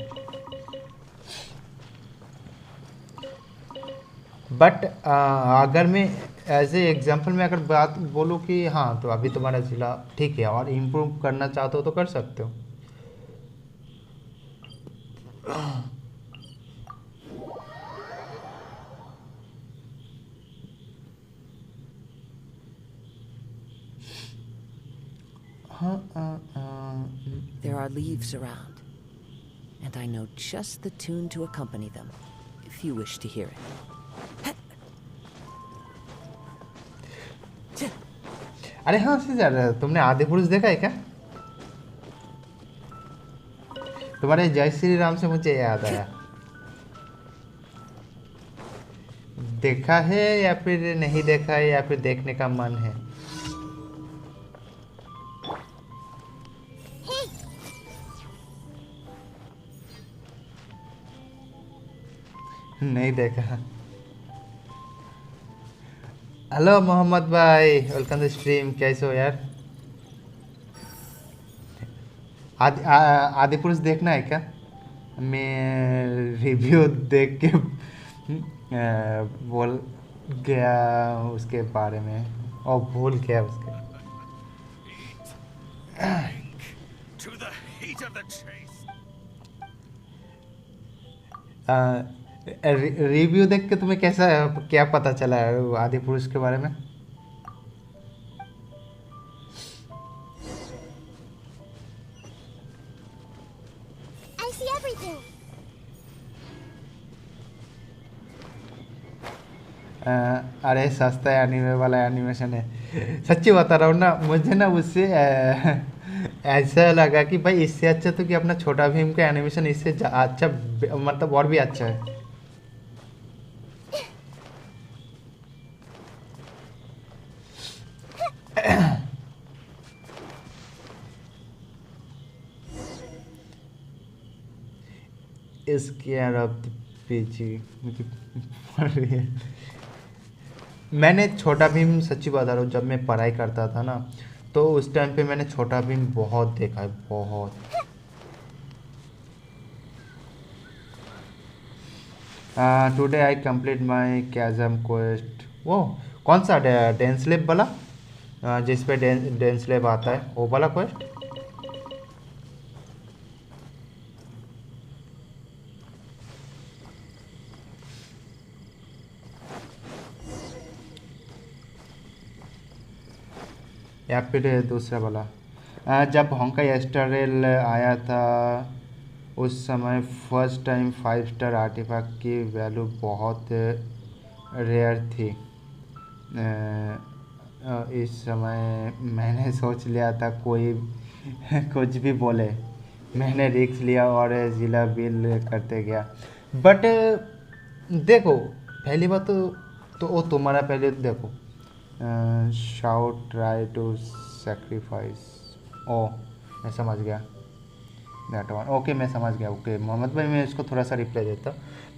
बट अगर मैं एज ए एग्जांपल में अगर बात बोलूँ कि हाँ तो अभी तुम्हारा जिला ठीक है और इम्प्रूव करना चाहते हो तो कर सकते हो। There are leaves around, and I know just the tune to accompany them, if you wish to hear it. अरे हाँ सीजर, तुमने आदि पुरुष देखा है क्या? तुम्हारे जय श्री राम से मुझे याद आया। देखा है या फिर नहीं देखा है या फिर देखने का मन है? नहीं देखा। हेलो मोहम्मद भाई, वेलकम टू स्ट्रीम। कैसे हो यार? आदि पुरुष देखना है क्या? मैं रिव्यू देख के बोल गया उसके बारे में और भूल गया उसके। रिव्यू देख के तुम्हें कैसा क्या पता चला है आदि पुरुष के बारे में? I see everything. अरे सस्ता है एनीमे वाला एनिमेशन है। सच्ची बता रहा हूँ ना, मुझे ना उससे ऐसा लगा कि भाई इससे अच्छा तो कि अपना छोटा भीम का एनिमेशन इससे अच्छा मतलब और भी अच्छा है। स्केयर ऑफ द पीजी मुझे पढ़ रही है। मैंने छोटा भीम सच्ची बता रहा हूँ, जब मैं पढ़ाई करता था ना तो उस टाइम पे मैंने छोटा भीम बहुत देखा है, बहुत। Today I complete my chasm quest. वो कौन सा डेंस लैब वाला जिस पे डेंस लैब आता है वो वाला क्वेस्ट? या फिर दूसरा वाला? जब होंकाई एस्टरल आया था उस समय फर्स्ट टाइम 5 स्टार आर्टिफैक्ट की वैल्यू बहुत रेयर थी। इस समय मैंने सोच लिया था कोई कुछ भी बोले, मैंने रिस्क लिया और ज़िला बिल करते गया। बट देखो पहली बात तो वो तुम्हारा पहले देखो शाउट ट्राई टू सेक्रीफाइस। ओ मैं समझ गया दैट वन। ओके मैं समझ गया। ओके मोहम्मद भाई, मैं इसको थोड़ा सा रिप्लाई देता।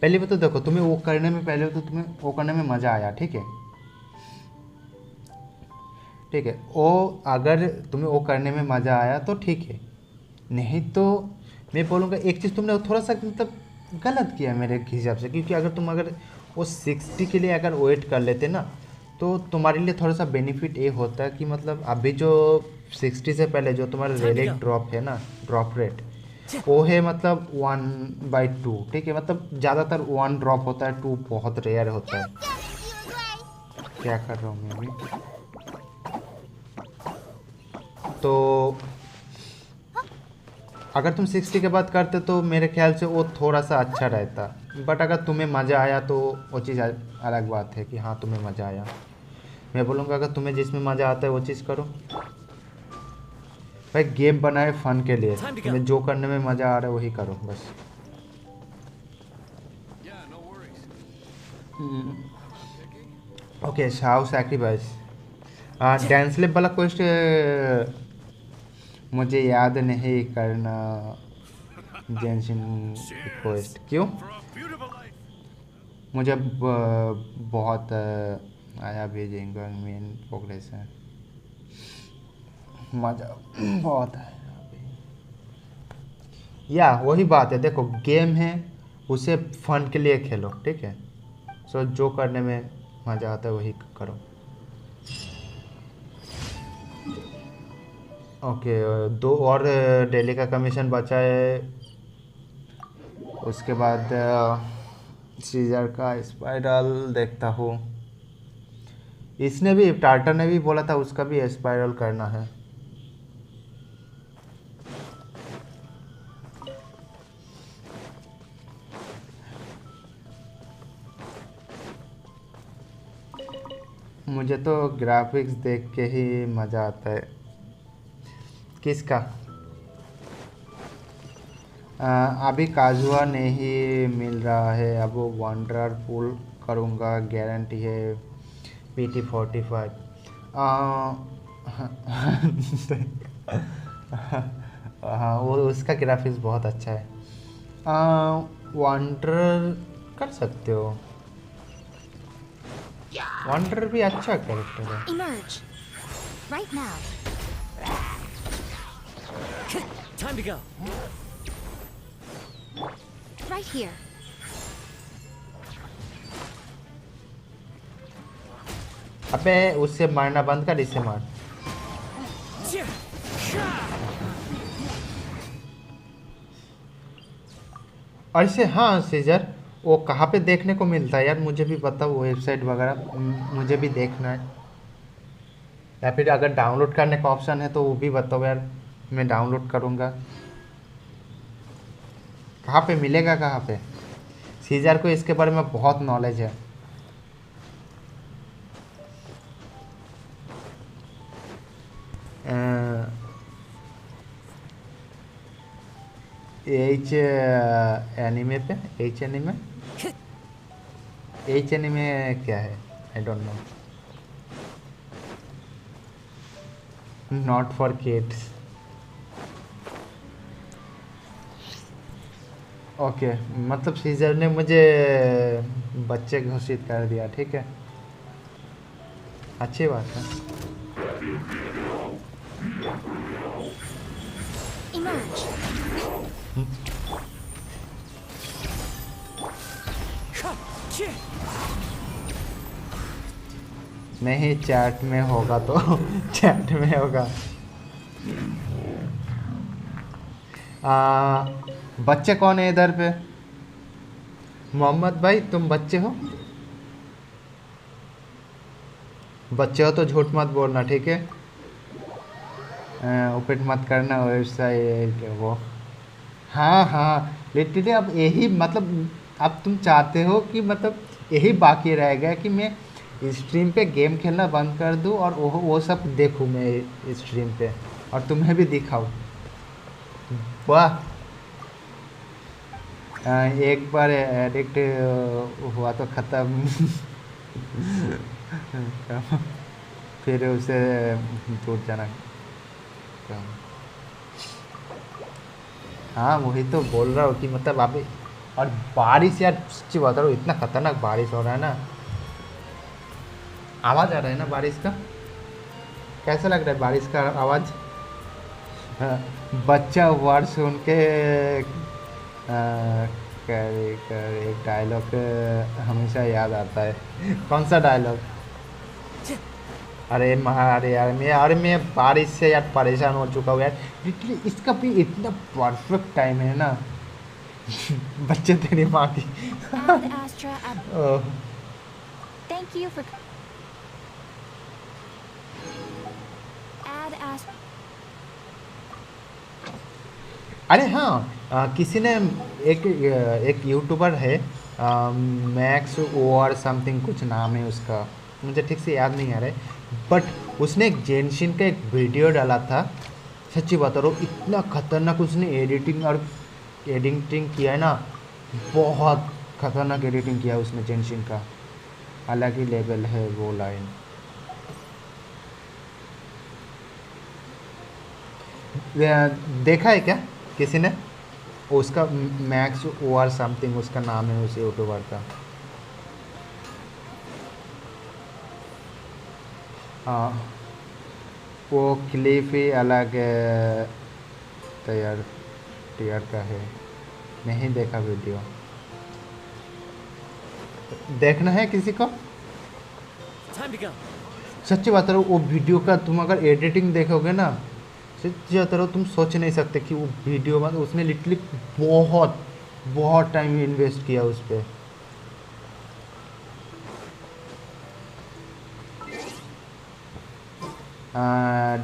पहली बात तो देखो तुम्हें वो करने में पहले तो तुम्हें वो करने में मज़ा आया, ठीक है ठीक है। वो अगर तुम्हें वो करने में मज़ा आया तो ठीक है, नहीं तो मैं बोलूँगा एक चीज़ तुमने थोड़ा सा मतलब गलत किया मेरे हिसाब से। क्योंकि अगर वो 60 के लिए अगर वेट कर लेते ना तो तुम्हारे लिए थोड़ा सा बेनिफिट ये होता है कि मतलब अभी जो 60 से पहले जो तुम्हारा रेलिक ड्रॉप है ना, ड्रॉप रेट वो है मतलब 1/2, ठीक है। मतलब ज़्यादातर 1 ड्रॉप होता है, 2 बहुत रेयर होता है। क्या कर रहा हूँ मैं अभी? तो अगर तुम 60 के बाद करते तो मेरे ख्याल से वो थोड़ा सा अच्छा रहता। बट अगर तुम्हें मज़ा आया तो वो चीज़ अलग बात है कि हाँ तुम्हें मज़ा आया। मैं बोलूँगा अगर तुम्हें जिसमें मज़ा आता है वो चीज़ करो भाई। गेम बनाए फन के लिए, तुम्हें जो करने में मज़ा आ रहा है वही करो बस। ओके शाउ सैक्रिफाइस डांस लैब वाला क्वेश्चन मुझे याद नहीं करना। जेंशिन क्वेस्ट क्यों? मुझे बहुत आया भेजेंगे, मेन प्रोग्रेस है, मज़ा बहुत है या वही बात है। देखो गेम है उसे फन के लिए खेलो, ठीक है। सो जो करने में मज़ा आता है वही करो। ओके, 2 और डेली का कमीशन बचा है। उसके बाद सीजर का स्पाइरल देखता हूँ। इसने भी, टार्टर ने भी बोला था उसका भी स्पाइरल करना है। मुझे तो ग्राफिक्स देख के ही मज़ा आता है। किसका? अभी काजुआ नहीं मिल रहा है, अब वो वंडर पुल करूँगा, गारंटी है। PT45 हाँ, वो उसका ग्राफिक्स बहुत अच्छा है। वंडर कर सकते हो, वंडर भी अच्छा कैरेक्टर है। Emerge right now. Time to go. Right here. अबे उससे मारना बंद कर, इससे मार। और इसे, हाँ सीजर, वो कहाँ पे देखने को मिलता है यार? मुझे भी बताओ, वेबसाइट वगैरह मुझे भी देखना है। या फिर अगर डाउनलोड करने का ऑप्शन है तो वो भी बताओ यार, मैं डाउनलोड करूँगा। कहाँ पे मिलेगा, कहाँ पे? सीजर को इसके बारे में बहुत नॉलेज है। एच एनिमे पे, एच एनिमे क्या है? I don't know. Not for kids. Okay, मतलब सीजर ने मुझे बच्चे घोषित कर दिया, ठीक है, अच्छी बात है। Emerge. नहीं, चैट में होगा तो चैट में होगा। बच्चे कौन है इधर पे? मोहम्मद भाई, तुम बच्चे हो? बच्चे हो तो झूठ मत बोलना, ठीक है? ओपन मत करना वेबसाइट वो। हाँ हाँ, लिटरली अब यही, मतलब अब तुम चाहते हो कि मतलब यही बाकी रह गया कि मैं स्ट्रीम पे गेम खेलना बंद कर दूं और वो सब देखूं मैं स्ट्रीम पे और तुम्हें भी दिखाऊं। वाह, एक बार एडिक्ट हुआ तो ख़त्म। फिर उसे दूर जाना। हाँ, वही तो बोल रहा हूँ कि मतलब अभी, और बारिश यार, सच्ची बता रहा हूँ, इतना खतरनाक बारिश हो रहा है ना। आवाज़ आ रहा है ना बारिश का? कैसा लग रहा है बारिश का आवाज़? बच्चा वर्ड सुन के एक डायलॉग हमेशा याद आता है। कौन सा डायलॉग? अरे यार मैं बारिश से यार परेशान हो चुका हूँ यार। लिटरली इसका भी इतना परफेक्ट टाइम है ना। बच्चे तेरी माँ की। Thank you for अरे हाँ, किसी ने एक यूट्यूबर है, मैक्स और समथिंग कुछ नाम है उसका, मुझे ठीक से याद नहीं आ रहा है, बट उसने एक जेनशिन का एक वीडियो डाला था। सच्ची बता रहा हूँ, इतना खतरनाक उसने एडिटिंग किया है ना, बहुत खतरनाक एडिटिंग किया उसने जेनशिन का। अलग ही लेवल है वो लाइन। देखा है क्या किसी ने? उसका मैक्स और समथिंग उसका नाम है उस यूट्यूबर का। हाँ, वो क्लिप ही अलग टीयर का है। नहीं देखा वीडियो। देखना है किसी को? Time to go. सच्ची बात है, वो वीडियो का तुम अगर एडिटिंग देखोगे ना, सच्ची बात है तुम सोच नहीं सकते कि वो वीडियो में उसने लिटरली बहुत बहुत टाइम इन्वेस्ट किया उस पर।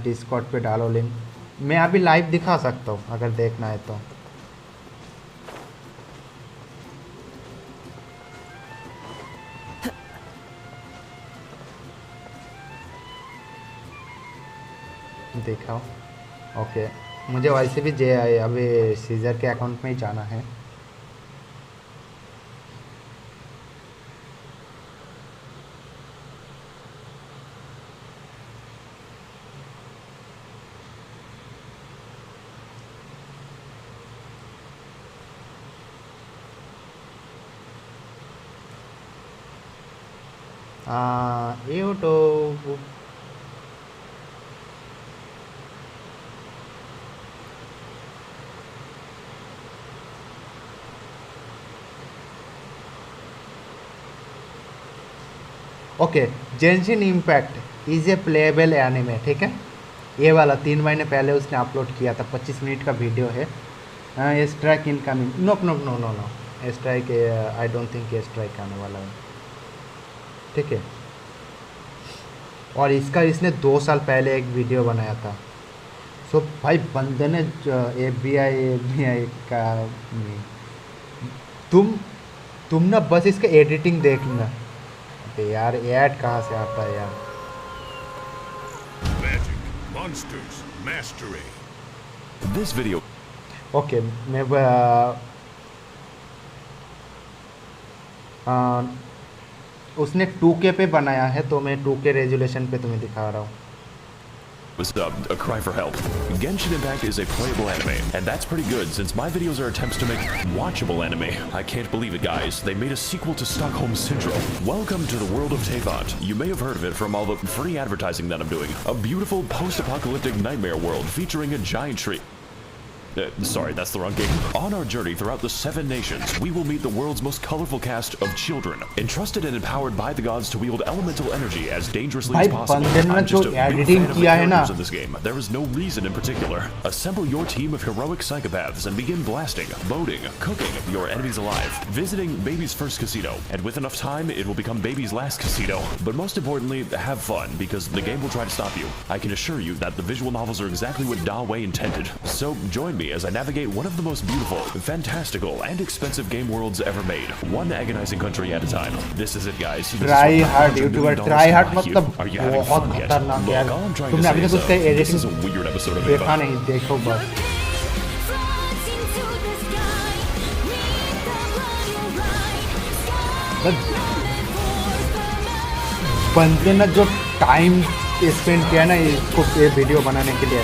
डिस्कॉर्ड पे डालो लिंक, मैं अभी लाइव दिखा सकता हूँ अगर देखना है तो। दिखाओ। ओके, मुझे वैसे भी जे अभी सीजर के अकाउंट में ही जाना है। YouTube okay. Genshin Impact is a playable anime, ठीक है। ये वाला 3 महीने पहले उसने अपलोड किया था, 25 मिनट का वीडियो है। Strike incoming, no no no no no strike, I don't think ये स्ट्राइक आने वाला है, ठीक है। और इसने 2 साल पहले एक वीडियो बनाया था। सो भाई बंदे ने FBI का तुम ना बस इसका एडिटिंग देखना यार, ऐड कहाँ से आता है यार। Magic, monsters, mastery. This video. Okay, मैं उसने 2K पे बनाया है तो मैं 2K रेजोल्यूशन पे तुम्हें दिखा रहा हूँ। Was a cry for help. Genshin Impact is a playable anime, and that's pretty good since my videos are attempts to make watchable anime. I can't believe it, guys. They made a sequel to Stockholm Syndrome. Welcome to the world of Teyvat. You may have heard of it from all the free advertising that I'm doing. A beautiful post-apocalyptic nightmare world featuring a giant tree. Sorry, that's the wrong game. On our journey throughout the 7 nations, we will meet the world's most colorful cast of children, entrusted and empowered by the gods to wield elemental energy as dangerously as possible. I'm just a big fan of the characters in this game. There is no reason in particular. Assemble your team of heroic psychopaths and begin blasting, boating, cooking your enemies alive, visiting Baby's first casino, and with enough time, it will become Baby's last casino. But most importantly, have fun, because the game will try to stop you. I can assure you that the visual novels are exactly what Dawei intended. So join me as I navigate one of the most beautiful, fantastical, and expensive game worlds ever made, one agonizing country at a time. This is it, guys. Try hard YouTuber, try hard मतलब Are you having बहुत fun yet? खतरनाक यार। Look, all I'm trying to तुमने say अभी is, तक उसका this is a editing weird episode of देखा Eva. नहीं, देखो बस। बंदे ने जो टाइम स्पेंड किया ना इसको ये वीडियो बनाने के लिए।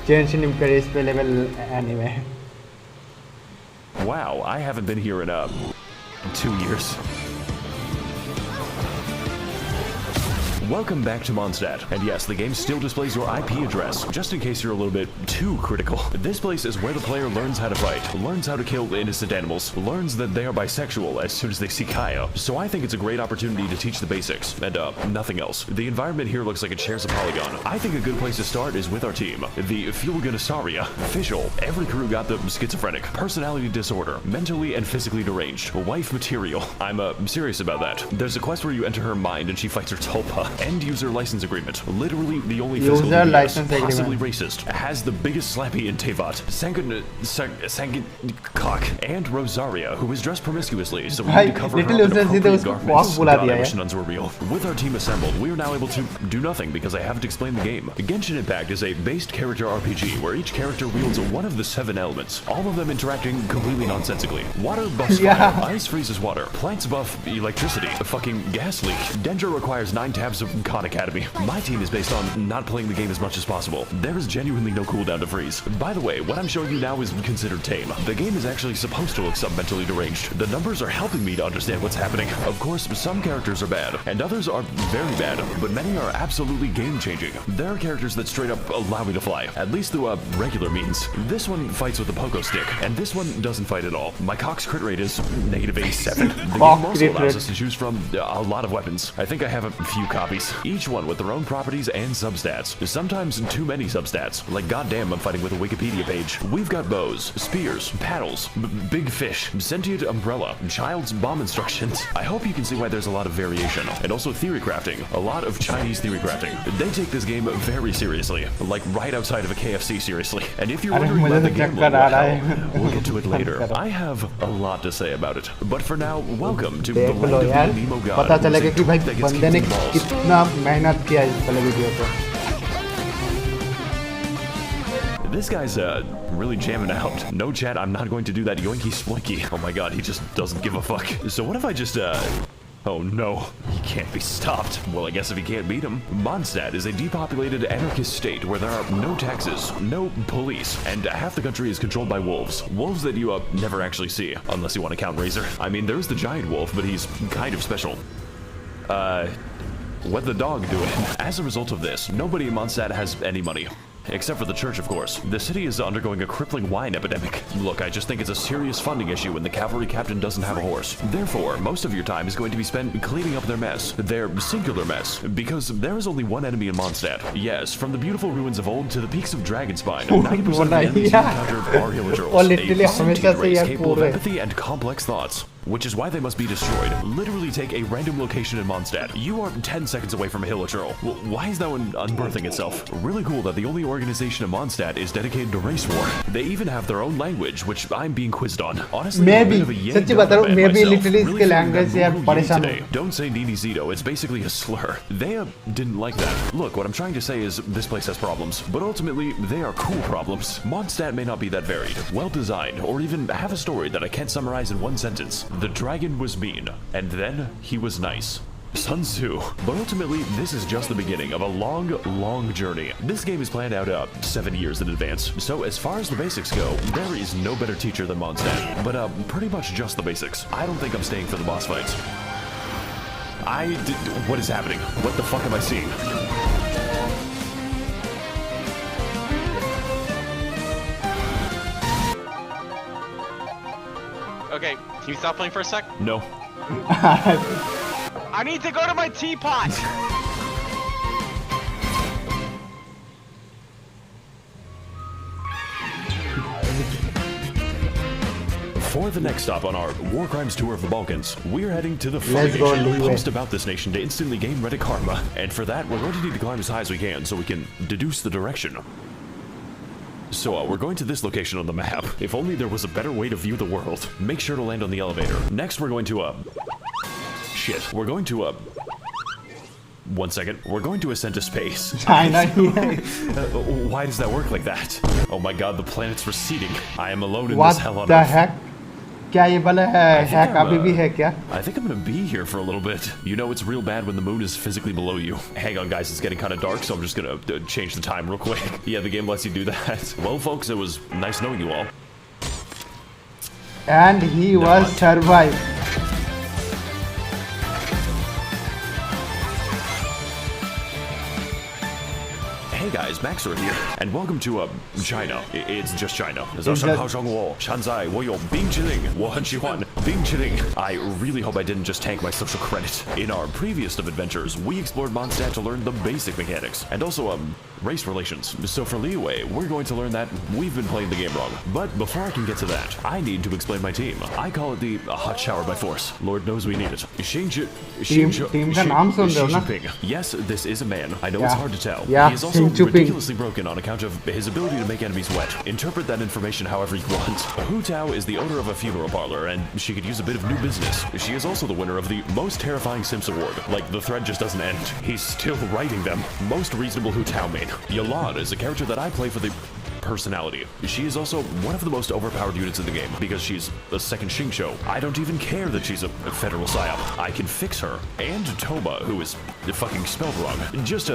Genshin Impact is playable anime. Wow, I haven't been here in 2 years. Welcome back to Mondstadt, and yes, the game still displays your IP address, just in case you're a little bit too critical. This place is where the player learns how to fight, learns how to kill innocent animals, learns that they are bisexual as soon as they see Kaya. So I think it's a great opportunity to teach the basics, and nothing else. The environment here looks like it shares a polygon. I think a good place to start is with our team, the Fulganasaria. Official, every crew got the schizophrenic, personality disorder, mentally and physically deranged, wife material. I'm serious about that. There's a quest where you enter her mind and she fights her tulpa. End user license agreement, literally the only physical BS, possibly racist, has the biggest slappy in Teyvat, Cock, and Rosaria, who is dressed promiscuously, so we need to cover her up in appropriate garments. God, I wish nuns were real. With our team assembled, we are now able to do nothing because I haven't explained the game. Genshin Impact is a based character RPG where each character wields one of the 7 elements, all of them interacting completely nonsensically. Water buffs fire, ice freezes water, plants buff electricity, a fucking gas leak. Dendro requires 9 tabs of of Khan Academy. My team is based on not playing the game as much as possible. There is genuinely no cooldown to freeze. By the way, what I'm showing you now is considered tame. The game is actually supposed to look mentally deranged. The numbers are helping me to understand what's happening. Of course, some characters are bad, and others are very bad, but many are absolutely game-changing. There are characters that straight up allow me to fly, at least through regular means. This one fights with a pogo stick, and this one doesn't fight at all. My Cox crit rate is -87. The game also allows us to choose from a lot of weapons. I think I have a few copies, each one with their own properties and substats. Sometimes too many substats. Like goddamn, I'm fighting with a Wikipedia page. We've got bows, spears, paddles, big fish, sentient umbrella, child's bomb instructions. I hope you can see why there's a lot of variation. And also theory crafting. A lot of Chinese theory crafting. They take this game very seriously. Like right outside of a KFC seriously. And if you're wondering about the game, we'll get to it later. I have a lot to say about it. But for now, welcome to the land of the Nemo God. पता चलेगा कि भाई बंदे ने कितना मेहनत किया इस वाले वीडियो को. This guy's really jamming out. No chat, I'm not going to do that yoinky splinky. Oh my god, he just doesn't give a fuck. So what if I just oh no, he can't be stopped. Well, I guess if he can't beat him. Mondstadt is a depopulated anarchist state where there are no taxes, no police, and half the country is controlled by wolves. Wolves that you never actually see, unless you want to count Razor. I mean, there's the giant wolf, but he's kind of special. What the dog doing? As a result of this, nobody in Mondstadt has any money. Except for the church, of course. The city is undergoing a crippling wine epidemic. Look, I just think it's a serious funding issue when the cavalry captain doesn't have a horse. Therefore, most of your time is going to be spent cleaning up their mess. Their singular mess. Because there is only one enemy in Mondstadt. Yes, from the beautiful ruins of old to the peaks of Dragonspine, 90% of the enemies you encounter are illiterals. A sentient race capable of empathy and complex thoughts. Which is why they must be destroyed. Literally take a random location in Mondstadt. You are 10 seconds away from a hilichurl. Why is that one unbirthing itself? Really cool that the only organization in Mondstadt is dedicated to race war. They even have their own language, which I'm being quizzed on. Honestly, maybe literally इसके language से यार परेशान हूँ. Don't say Nini Zito, it's basically a slur. They didn't like that. Look, what I'm trying to say is this place has problems, but ultimately they are cool problems. Mondstadt may not be that varied, well designed, or even have a story that I can't summarize in one sentence. The dragon was mean, and then he was nice. Sun Tzu. But ultimately, this is just the beginning of a long journey. This game is planned out 7 years in advance. So as far as the basics go, there is no better teacher than Mondstadt. But pretty much just the basics. I don't think I'm staying for the boss fights. What is happening? What the fuck am I seeing? Okay, can you stop playing for a sec? No. I need to go to my teapot! For the next stop on our War Crimes tour of the Balkans, we're heading to the Foundation, post about this nation to instantly gain Reddit karma. And for that, we're going to need to climb as high as we can so we can deduce the direction. So we're going to this location on the map. If only there was a better way to view the world. Make sure to land on the elevator. Next, we're going to shit. We're going to one second. We're going to ascend to space. Why does that work like that? Oh my god, the planet's receding. I am alone in this hell on Earth. What the heck? क्या ये वाला hack अभी भी है क्या? I think I'm gonna be here for a little bit. You know it's real bad when the moon is physically below you. Hang on guys, it's getting kind of dark, so I'm just gonna change the time real quick. Yeah, the game lets you do that. Well folks, it was nice knowing you all. And he was survived. Hey guys, Maxer here, and welcome to China. It's just China. I really hope I didn't just tank my social credit. In our previous of adventures, we explored Mondstadt to learn the basic mechanics, and also race relations. So for leeway, we're going to learn that we've been playing the game wrong. But before I can get to that, I need to explain my team. I call it the hot shower by force. Lord knows we need it. Xi Jinping. Yes, this is a man. I know it's hard to tell. Yeah, he is also ridiculously broken on account of his ability to make enemies wet. Interpret that information however you want. Hu Tao is the owner of a funeral parlor, and she could use a bit of new business. She is also the winner of the most terrifying Sims award. Like, the thread just doesn't end. He's still writing them. Most reasonable Hu Tao main. Yalad is a character that I play for the personality. She is also one of the most overpowered units in the game because she's a second Xingqiu. I don't even care that she's a federal psyop. I can fix her. And Toma, who is fucking spelled wrong. Just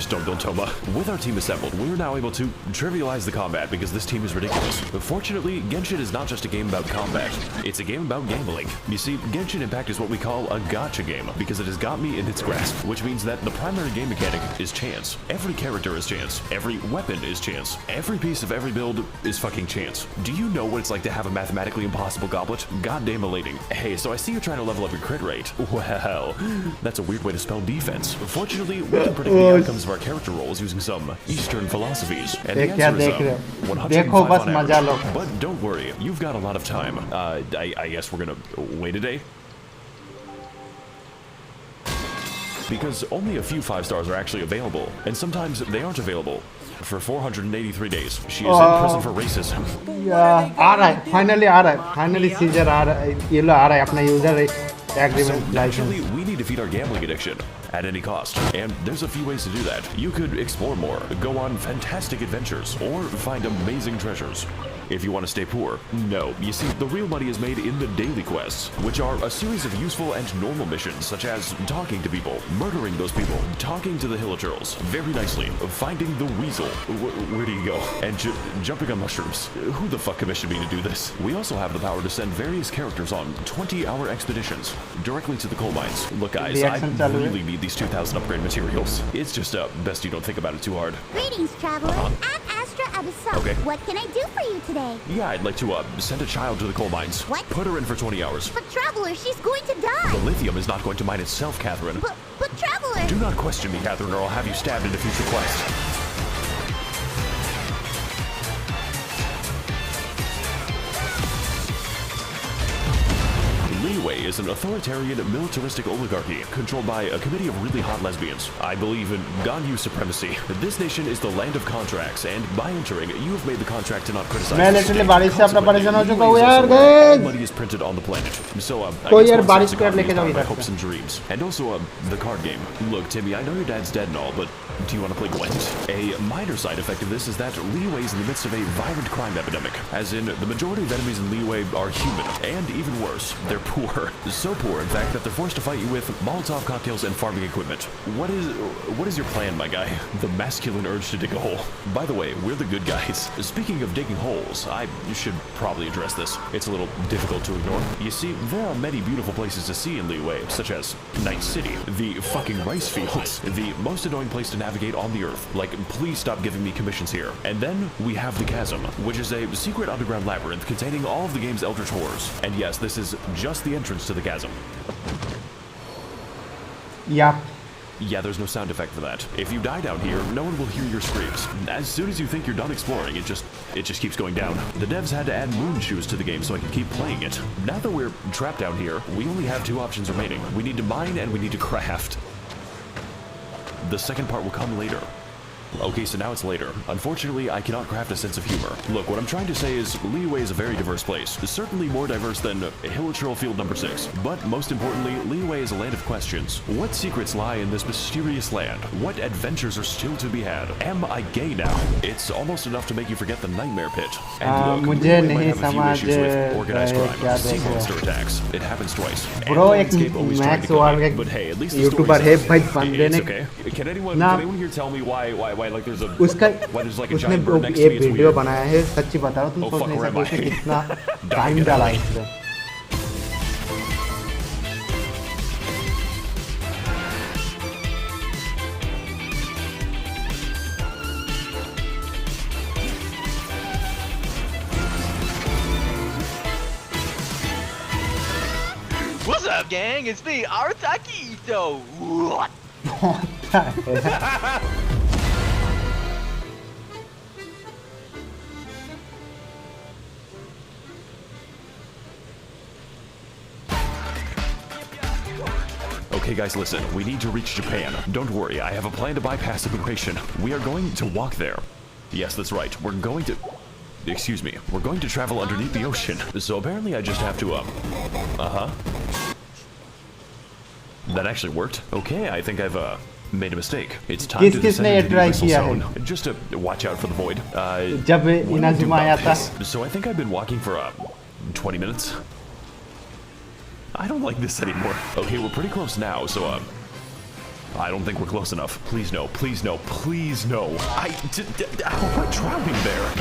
don't build Toma. With our team assembled, we're now able to trivialize the combat because this team is ridiculous. Fortunately, Genshin is not just a game about combat. It's a game about gambling. You see, Genshin Impact is what we call a gacha game because it has got me in its grasp, which means that the primary game mechanic is chance. Every character is chance. Every weapon is chance. Every piece of every build is fucking chance. Do you know what it's like to have a mathematically impossible goblet? Goddamn elating. Hey, so I see you're trying to level up your crit rate. Well, that's a weird way to spell defense. Fortunately, we can predict the outcomes of our character roles using some Eastern philosophies. And the answer is 105 on average. But don't worry, you've got a lot of time. I guess we're gonna wait a day. Because only a few 5 stars are actually available, and sometimes they aren't available for 483 days. She is in prison for racism. Yeah, alright, finally alright. Finally Caesar alright. ये लो आ रहा है अपना user agreement. So naturally, we need to feed our gambling addiction at any cost, and there's a few ways to do that. You could explore more, go on fantastic adventures, or find amazing treasures. If you want to stay poor, no. You see, the real money is made in the daily quests, which are a series of useful and normal missions, such as talking to people, murdering those people, talking to the hilichurls, very nicely, finding the weasel, where do you go, and jumping on mushrooms. Who the fuck commissioned me to do this? We also have the power to send various characters on 20-hour expeditions directly to the coal mines. Look guys, I really need these 2,000 upgrade materials. It's just best you don't think about it too hard. Greetings, traveler. I'm Astra Abyssal. Okay. What can I do for you today? Yeah, I'd like to send a child to the coal mines. What? Put her in for 20 hours. But traveler, she's going to die. The lithium is not going to mine itself, Catherine. But traveler. Do not question me, Catherine, or I'll have you stabbed in a future quest. Liyue is an authoritarian, militaristic oligarchy controlled by a committee of really hot lesbians. I believe in Ganyu supremacy. This nation is the land of contracts, and by entering, you have made the contract to not criticize the state. All money is printed on the planet. So, I guess my hopes and dreams. And also, the card game. Look, Timmy, I know your dad's dead and all, but do you want to play Gwent? A minor side effect of this is that Liyue is in the midst of a violent crime epidemic. As in, the majority of enemies in Liyue are human, and even worse, they're poor. So poor, in fact, that they're forced to fight you with Molotov cocktails and farming equipment. What is your plan, my guy? The masculine urge to dig a hole. By the way, we're the good guys. Speaking of digging holes, I should probably address this. It's a little difficult to ignore. You see, there are many beautiful places to see in Liyue, such as Night City, the fucking rice fields, the most annoying place to navigate on the earth. Like, please stop giving me commissions here. And then we have the Chasm, which is a secret underground labyrinth containing all of the game's eldritch horrors. And yes, this is just the entrance to the chasm. Yeah. Yeah, there's no sound effect for that. If you die down here, no one will hear your screams. As soon as you think you're done exploring, it just keeps going down. The devs had to add moon shoes to the game so I can keep playing it. Now that we're trapped down here, we only have 2 options remaining. We need to mine and we need to craft. The second part will come later. Okay, so now it's later. Unfortunately, I cannot craft a sense of humor. Look, what I'm trying to say is Liyue is a very diverse place. Certainly more diverse than Hilichurl Field number 6. But most importantly, Liyue is a land of questions. What secrets lie in this mysterious land? What adventures are still to be had? Am I gay now? It's almost enough to make you forget the nightmare pit. And look, Liyue might have a few issues with organized crime, sea monster attacks. It happens twice. Bro, एक Max वाला but hey, at least YouTuber है भाई बंदे ने. It's okay. Can anyone here tell me why like there's a उसका like a उसने एक video बनाया है. सच्ची बता रहा हूँ, तुम सोच नहीं सकते कि कितना टाइम डाला है इसमें. What's up, gang? It's me, Artakito. What? Okay guys, listen, we need to reach Japan. Don't worry, I have a plan to bypass immigration. We are going to walk there. Yes, that's right, we're going to... Excuse me, we're going to travel underneath the ocean. So apparently I just have to, That actually worked. Okay, I think I've, made a mistake. It's time to descend into the abyssal zone. Just to watch out for the void. जब Inazuma आया था. So I think I've been walking for 20 minutes. I don't like this anymore. Okay, we're pretty close now, so I don't think we're close enough. Please no, please no, please no. How am I drowning there?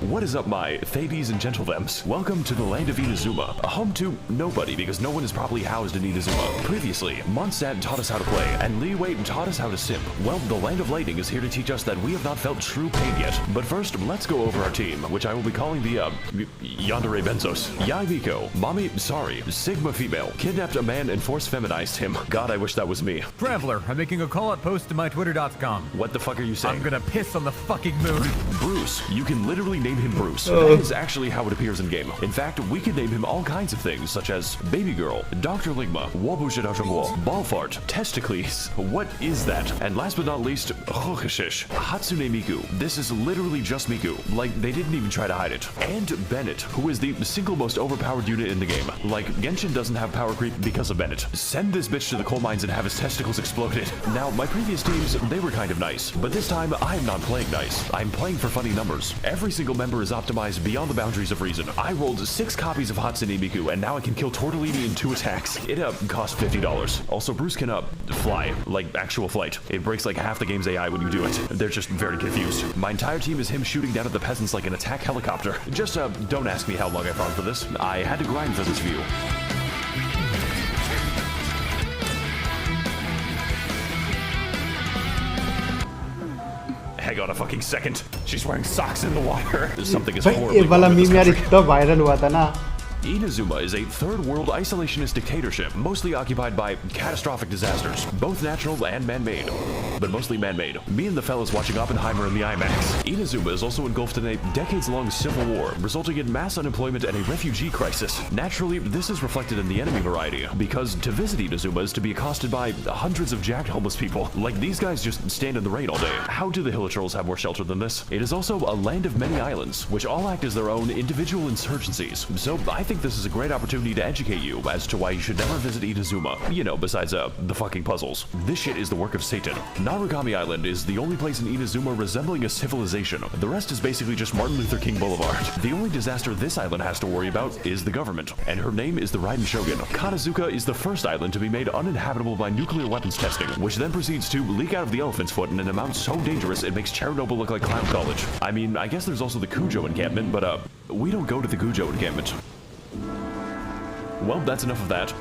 What is up, my Thebes and Gentlethems? Welcome to the land of Inazuma, a home to nobody because no one is properly housed in Inazuma. Previously, Mondstadt taught us how to play, and Li Wei taught us how to simp. Well, the land of lightning is here to teach us that we have not felt true pain yet. But first, let's go over our team, which I will be calling the, Yandere Benzos. Yai Miko, Mommy, sorry, Sigma female, kidnapped a man and force feminized him. God, I wish that was me. Traveler, I'm making a call-out post to my twitter.com. What the fuck are you saying? I'm gonna piss on the fucking moon. Bruce, you can literally name him Bruce. That is actually how it appears in game. In fact, we can name him all kinds of things, such as Baby Girl, Dr. Ligma, Wobushidashangwo, Ballfart, Testicles. What is that? And last but not least, Hokashish, Hatsune Miku. This is literally just Miku. Like, they didn't even try to hide it. And Bennett, who is the single most overpowered unit in the game. Like, Genshin doesn't have power creep because of Bennett. Send this bitch to the coal mines and have his testicles exploded. Now, my previous teams, they were kind of nice. But this time, I'm not playing nice. I'm playing for funny numbers. Every single member is optimized beyond the boundaries of reason. I rolled 6 copies of Hatsune Miku, and now I can kill Tortellini in 2 attacks. It cost $50. Also, Bruce can fly, like actual flight. It breaks like half the game's AI when you do it. They're just very confused. My entire team is him shooting down at the peasants like an attack helicopter. Just don't ask me how long I farmed for this. I had to grind for this view. Hang on a fucking second. She's wearing socks in the water. Something is horribly wrong with this country. Inazuma is a third-world isolationist dictatorship, mostly occupied by catastrophic disasters, both natural and man-made, but mostly man-made. Me and the fellas watching Oppenheimer in the IMAX. Inazuma is also engulfed in a decades-long civil war, resulting in mass unemployment and a refugee crisis. Naturally, this is reflected in the enemy variety, because to visit Inazuma is to be accosted by hundreds of jacked homeless people. Like, these guys just stand in the rain all day. How do the Hilichurls have more shelter than this? It is also a land of many islands, which all act as their own individual insurgencies. So I think this is a great opportunity to educate you as to why you should never visit Inazuma. You know, besides the fucking puzzles. This shit is the work of Satan. Narugami Island is the only place in Inazuma resembling a civilization. The rest is basically just Martin Luther King Boulevard. The only disaster this island has to worry about is the government, and her name is the Raiden Shogun. Kanazuka is the first island to be made uninhabitable by nuclear weapons testing, which then proceeds to leak out of the elephant's foot in an amount so dangerous it makes Chernobyl look like Clown College. I mean, I guess there's also the Kujo encampment, but we don't go to the Kujo encampment. Well, that's enough of that.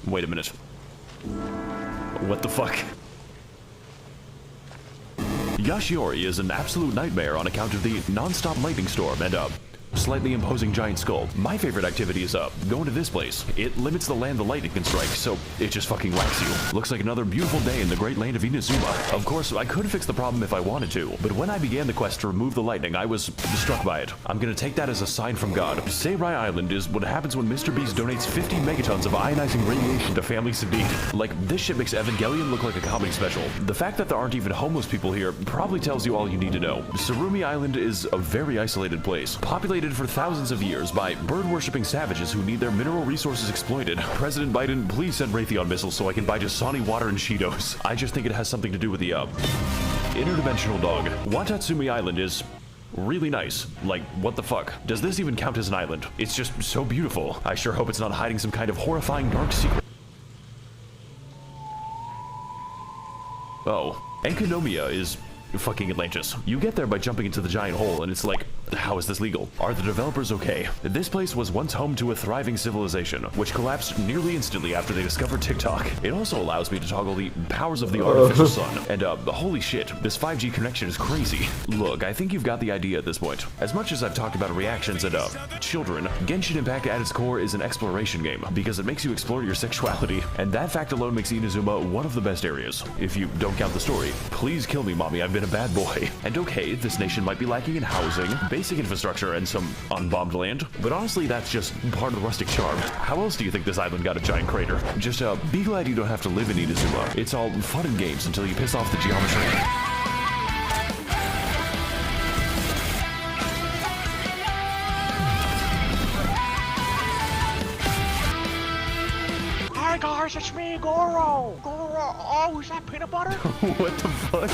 Wait a minute. What the fuck? Yashiori is an absolute nightmare on account of the non-stop lightning storm and slightly imposing giant skull. My favorite activity is going to this place. It limits the land the lightning can strike, so it just fucking whacks you. Looks like another beautiful day in the great land of Inazuma. Of course, I could fix the problem if I wanted to, but when I began the quest to remove the lightning, I was struck by it. I'm gonna take that as a sign from God. Seirai Island is what happens when Mr. Beast donates 50 megatons of ionizing radiation to families in need. Like, this shit makes Evangelion look like a comedy special. The fact that there aren't even homeless people here probably tells you all you need to know. Surumi Island is a very isolated place, populated for thousands of years by bird-worshipping savages who need their mineral resources exploited. President Biden, please send Raytheon missiles so I can buy Dasani water and Cheetos. I just think it has something to do with the, interdimensional dog. Watatsumi Island is really nice. Like, what the fuck? Does this even count as an island? It's just so beautiful. I sure hope it's not hiding some kind of horrifying dark secret. Oh, Enkonomiya is fucking Atlantis. You get there by jumping into the giant hole, and it's like, how is this legal? Are the developers okay? This place was once home to a thriving civilization, which collapsed nearly instantly after they discovered TikTok. It also allows me to toggle the powers of the artificial sun. And holy shit, this 5G connection is crazy. Look, I think you've got the idea at this point. As much as I've talked about reactions and children, Genshin Impact at its core is an exploration game, because it makes you explore your sexuality, and that fact alone makes Inazuma one of the best areas. If you don't count the story, please kill me, mommy, I've been a bad boy. And okay, this nation might be lacking in housing, basic infrastructure, and some unbombed land, but honestly, that's just part of the rustic charm. How else do you think this island got a giant crater? Just be glad you don't have to live in Inazuma. It's all fun and games until you piss off the geometry. guys, it's me, Goro. Goro. Oh, is that peanut butter? What the fuck?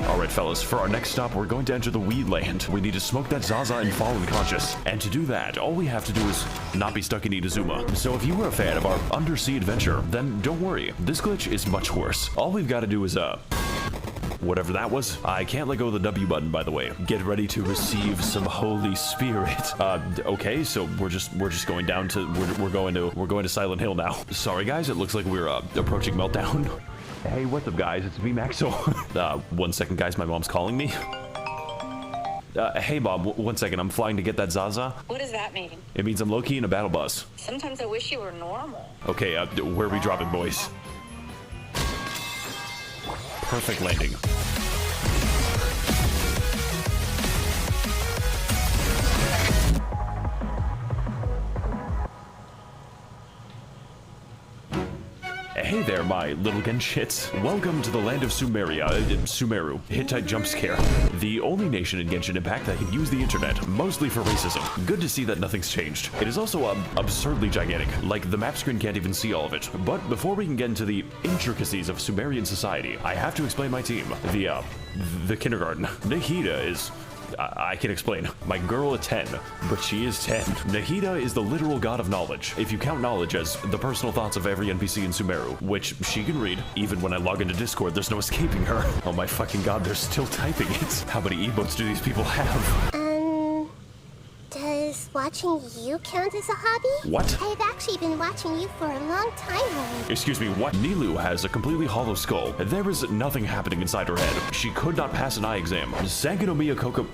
Alright fellas, for our next stop, we're going to enter the Weed Land. We need to smoke that Zaza and fall unconscious. And to do that, all we have to do is not be stuck in Inazuma. So if you were a fan of our undersea adventure, then don't worry, this glitch is much worse. All we've got to do is, whatever that was. I can't let go of the W button, by the way. Get ready to receive some Holy Spirit. Okay, so we're just going down to, we're going to Silent Hill now. Sorry guys, it looks like we're approaching Meltdown. Hey, what's up guys? It's me, Maxo. 1 second guys, my mom's calling me. Hey Mom, 1 second, I'm flying to get that Zaza. What does that mean? It means I'm low-key in a battle bus. Sometimes I wish you were normal. Okay, where are we dropping, boys? Perfect landing. Hey there, my little Genshits. Welcome to the land of Sumeria, Sumeru, Hittite jump scare. The only nation in Genshin Impact that can use the internet, mostly for racism. Good to see that nothing's changed. It is also absurdly gigantic, like the map screen can't even see all of it. But before we can get into the intricacies of Sumerian society, I have to explain my team. The kindergarten. Nahida is... I can explain. My girl is 10, but she is 10. Nahida is the literal god of knowledge. If you count knowledge as the personal thoughts of every NPC in Sumeru, which she can read. Even when I log into Discord, there's no escaping her. Oh my fucking god, they're still typing it. How many emotes do these people have? Does watching you count as a hobby? What? I've actually been watching you for a long time now. Excuse me, what? Nilu has a completely hollow skull. There is nothing happening inside her head. She could not pass an eye exam. Sangonomiya Koka...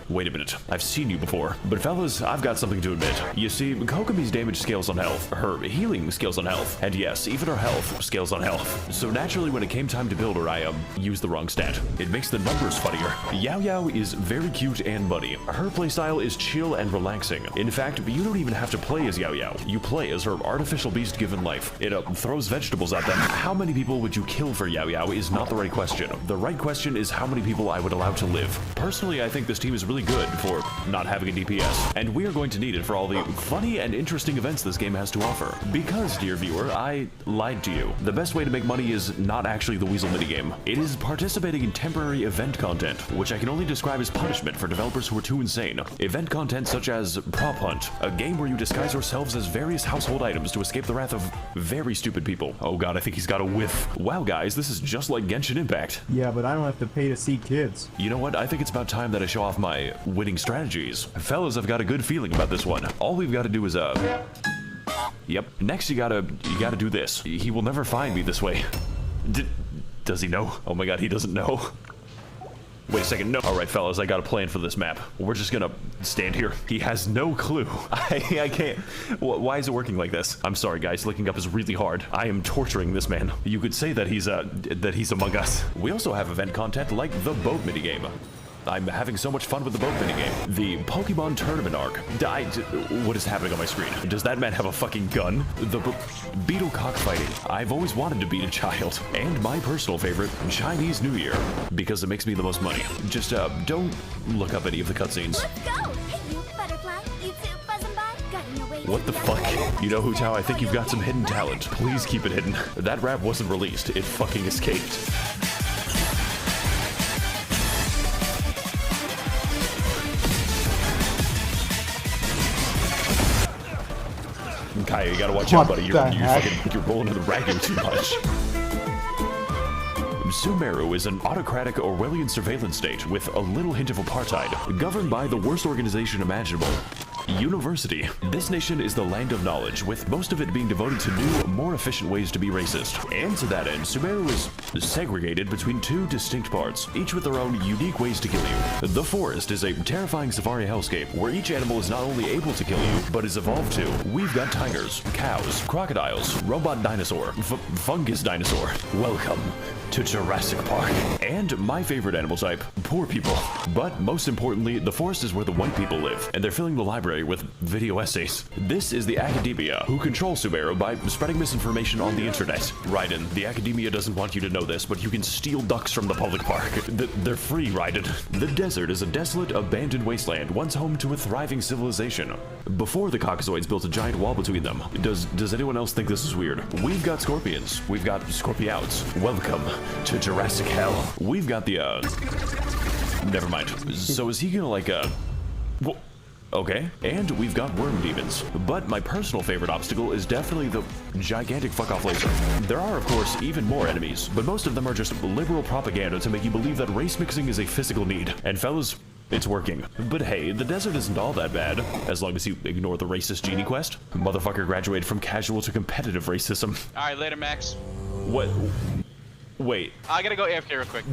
Wait a minute, I've seen you before. But fellas, I've got something to admit. You see, Kokomi's damage scales on health, her healing scales on health, and yes, even her health scales on health. So naturally, when it came time to build her, I used the wrong stat. It makes the numbers funnier. Yao Yao is very cute and bunny. Her playstyle is chill and relaxing. In fact, you don't even have to play as Yao Yao. You play as her artificial beast given life. It throws vegetables at them. How many people would you kill for Yao Yao is not the right question. The right question is how many people I would allow to live. Personally, I think this team is really good for not having a DPS, and we are going to need it for all the funny and interesting events this game has to offer. Because, dear viewer, I lied to you. The best way to make money is not actually the Weasel minigame. It is participating in temporary event content, which I can only describe as punishment for developers who are too insane. Event content such as Prop Hunt, a game where you disguise yourselves as various household items to escape the wrath of very stupid people. Oh god, I think he's got a whiff. Wow guys, this is just like Genshin Impact. Yeah, but I don't have to pay to see kids. You know what, I think it's about time that I show off my winning strategies. Fellas, I've got a good feeling about this one. All we've got to do is yep. Next you gotta do this. He will never find me this way. Does he know? Oh my god, he doesn't know. Wait a second, no. Alright fellas, I got a plan for this map. We're just gonna stand here. He has no clue. I can't. Why is it working like this? I'm sorry guys, looking up is really hard. I am torturing this man. You could say that he's among us. We also have event content like the boat minigame. I'm having so much fun with the boat minigame. The Pokemon Tournament arc. What is happening on my screen? Does that man have a fucking gun? The beetle cockfighting. I've always wanted to beat a child. And my personal favorite, Chinese New Year. Because it makes me the most money. Just, don't look up any of the cutscenes. Let's go! Hey, you butterfly. You too, buzzing by. Got no way. What the fuck? You know, Hu Tao, I think you've got some hidden talent. Please keep it hidden. That rap wasn't released. It fucking escaped. Kai, you gotta watch out, buddy. You're rolling to the ragging too much. Sumeru is an autocratic Orwellian surveillance state with a little hint of apartheid, governed by the worst organization imaginable. University. This nation is the land of knowledge, with most of it being devoted to new, more efficient ways to be racist. And to that end, Sumeru is segregated between two distinct parts, each with their own unique ways to kill you. The forest is a terrifying safari hellscape, where each animal is not only able to kill you, but is evolved to. We've got tigers, cows, crocodiles, robot dinosaur, fungus dinosaur. Welcome to Jurassic Park. And my favorite animal type, poor people. But most importantly, the forest is where the white people live, and they're filling the library story with video essays. This is the academia who control Sumeru by spreading misinformation on the internet. Raiden, the academia doesn't want you to know this, but you can steal ducks from the public park. They're free, Raiden. The desert is a desolate, abandoned wasteland, once home to a thriving civilization. Before the Caucasoids built a giant wall between them. Does anyone else think this is weird? We've got scorpions. We've got scorpiouts. Welcome to Jurassic Hell. We've got the, never mind. So is he gonna like, okay, and we've got worm demons. But my personal favorite obstacle is definitely the gigantic fuck-off laser. There are, of course, even more enemies, but most of them are just liberal propaganda to make you believe that race mixing is a physical need. And fellas, it's working. But hey, the desert isn't all that bad, as long as you ignore the racist genie quest. Motherfucker graduated from casual to competitive racism. Alright, later, Max. What? Wait. I gotta go AFK real quick.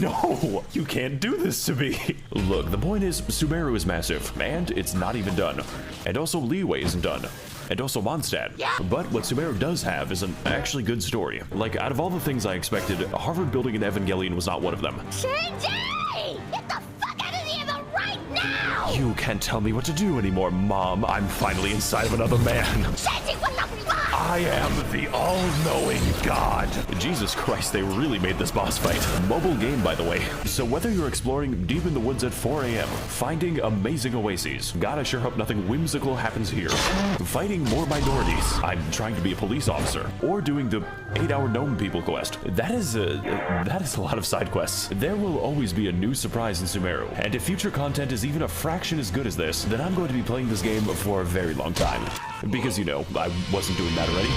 No, you can't do this to me. Look, the point is, Sumeru is massive, and it's not even done. And also, Liyue isn't done. And also Mondstadt. Yeah. But what Sumeru does have is an actually good story. Like, out of all the things I expected, Harvard building an Evangelion was not one of them. Shinji! Get the fuck out of the Eva right now! You can't tell me what to do anymore, Mom. I'm finally inside of another man. Shinji, what the fuck? I am the all-knowing God. Jesus Christ, they really made this boss fight. Mobile game, by the way. So whether you're exploring deep in the woods at 4 a.m., finding amazing oases, God, I sure hope nothing whimsical happens here, fighting more minorities, I'm trying to be a police officer, or doing the 8-hour gnome people quest. That is a lot of side quests. There will always be a new surprise in Sumeru, and if future content is even a fraction as good as this, then I'm going to be playing this game for a very long time. Because, you know, I wasn't doing that already.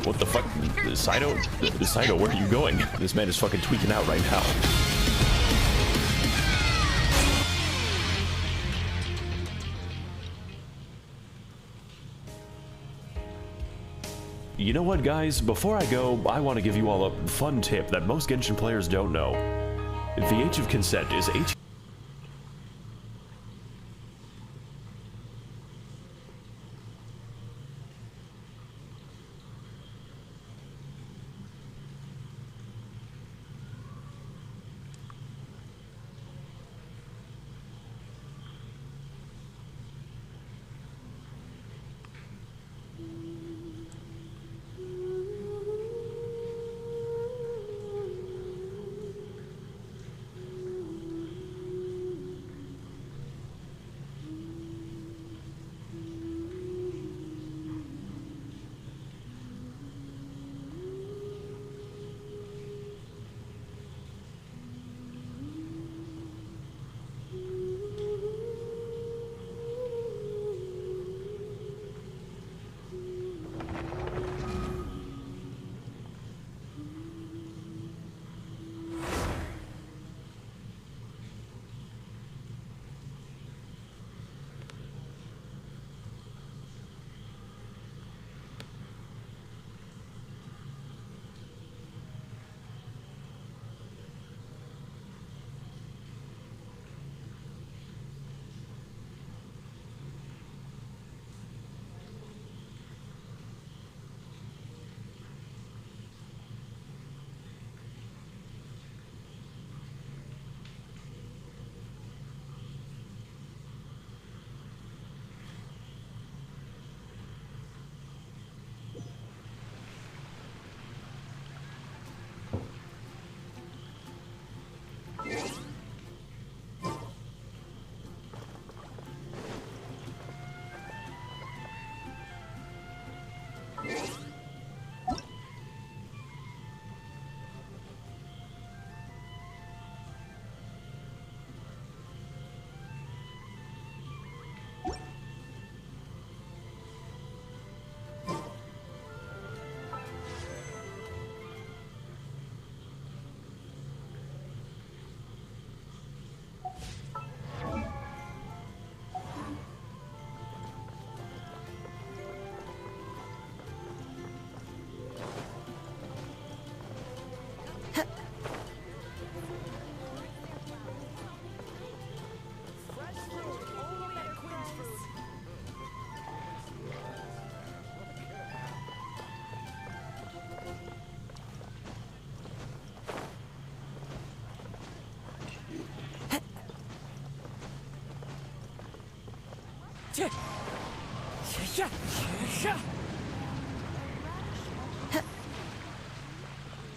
What the fuck? Saito, where are you going? This man is fucking tweaking out right now. You know what, guys? Before I go, I want to give you all a fun tip that most Genshin players don't know. The age of consent is 18.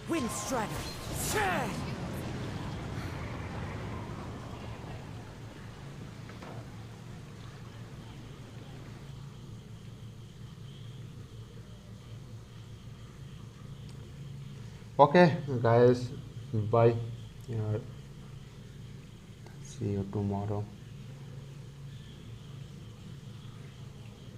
Wind Strider. Okay, guys, bye. See you tomorrow.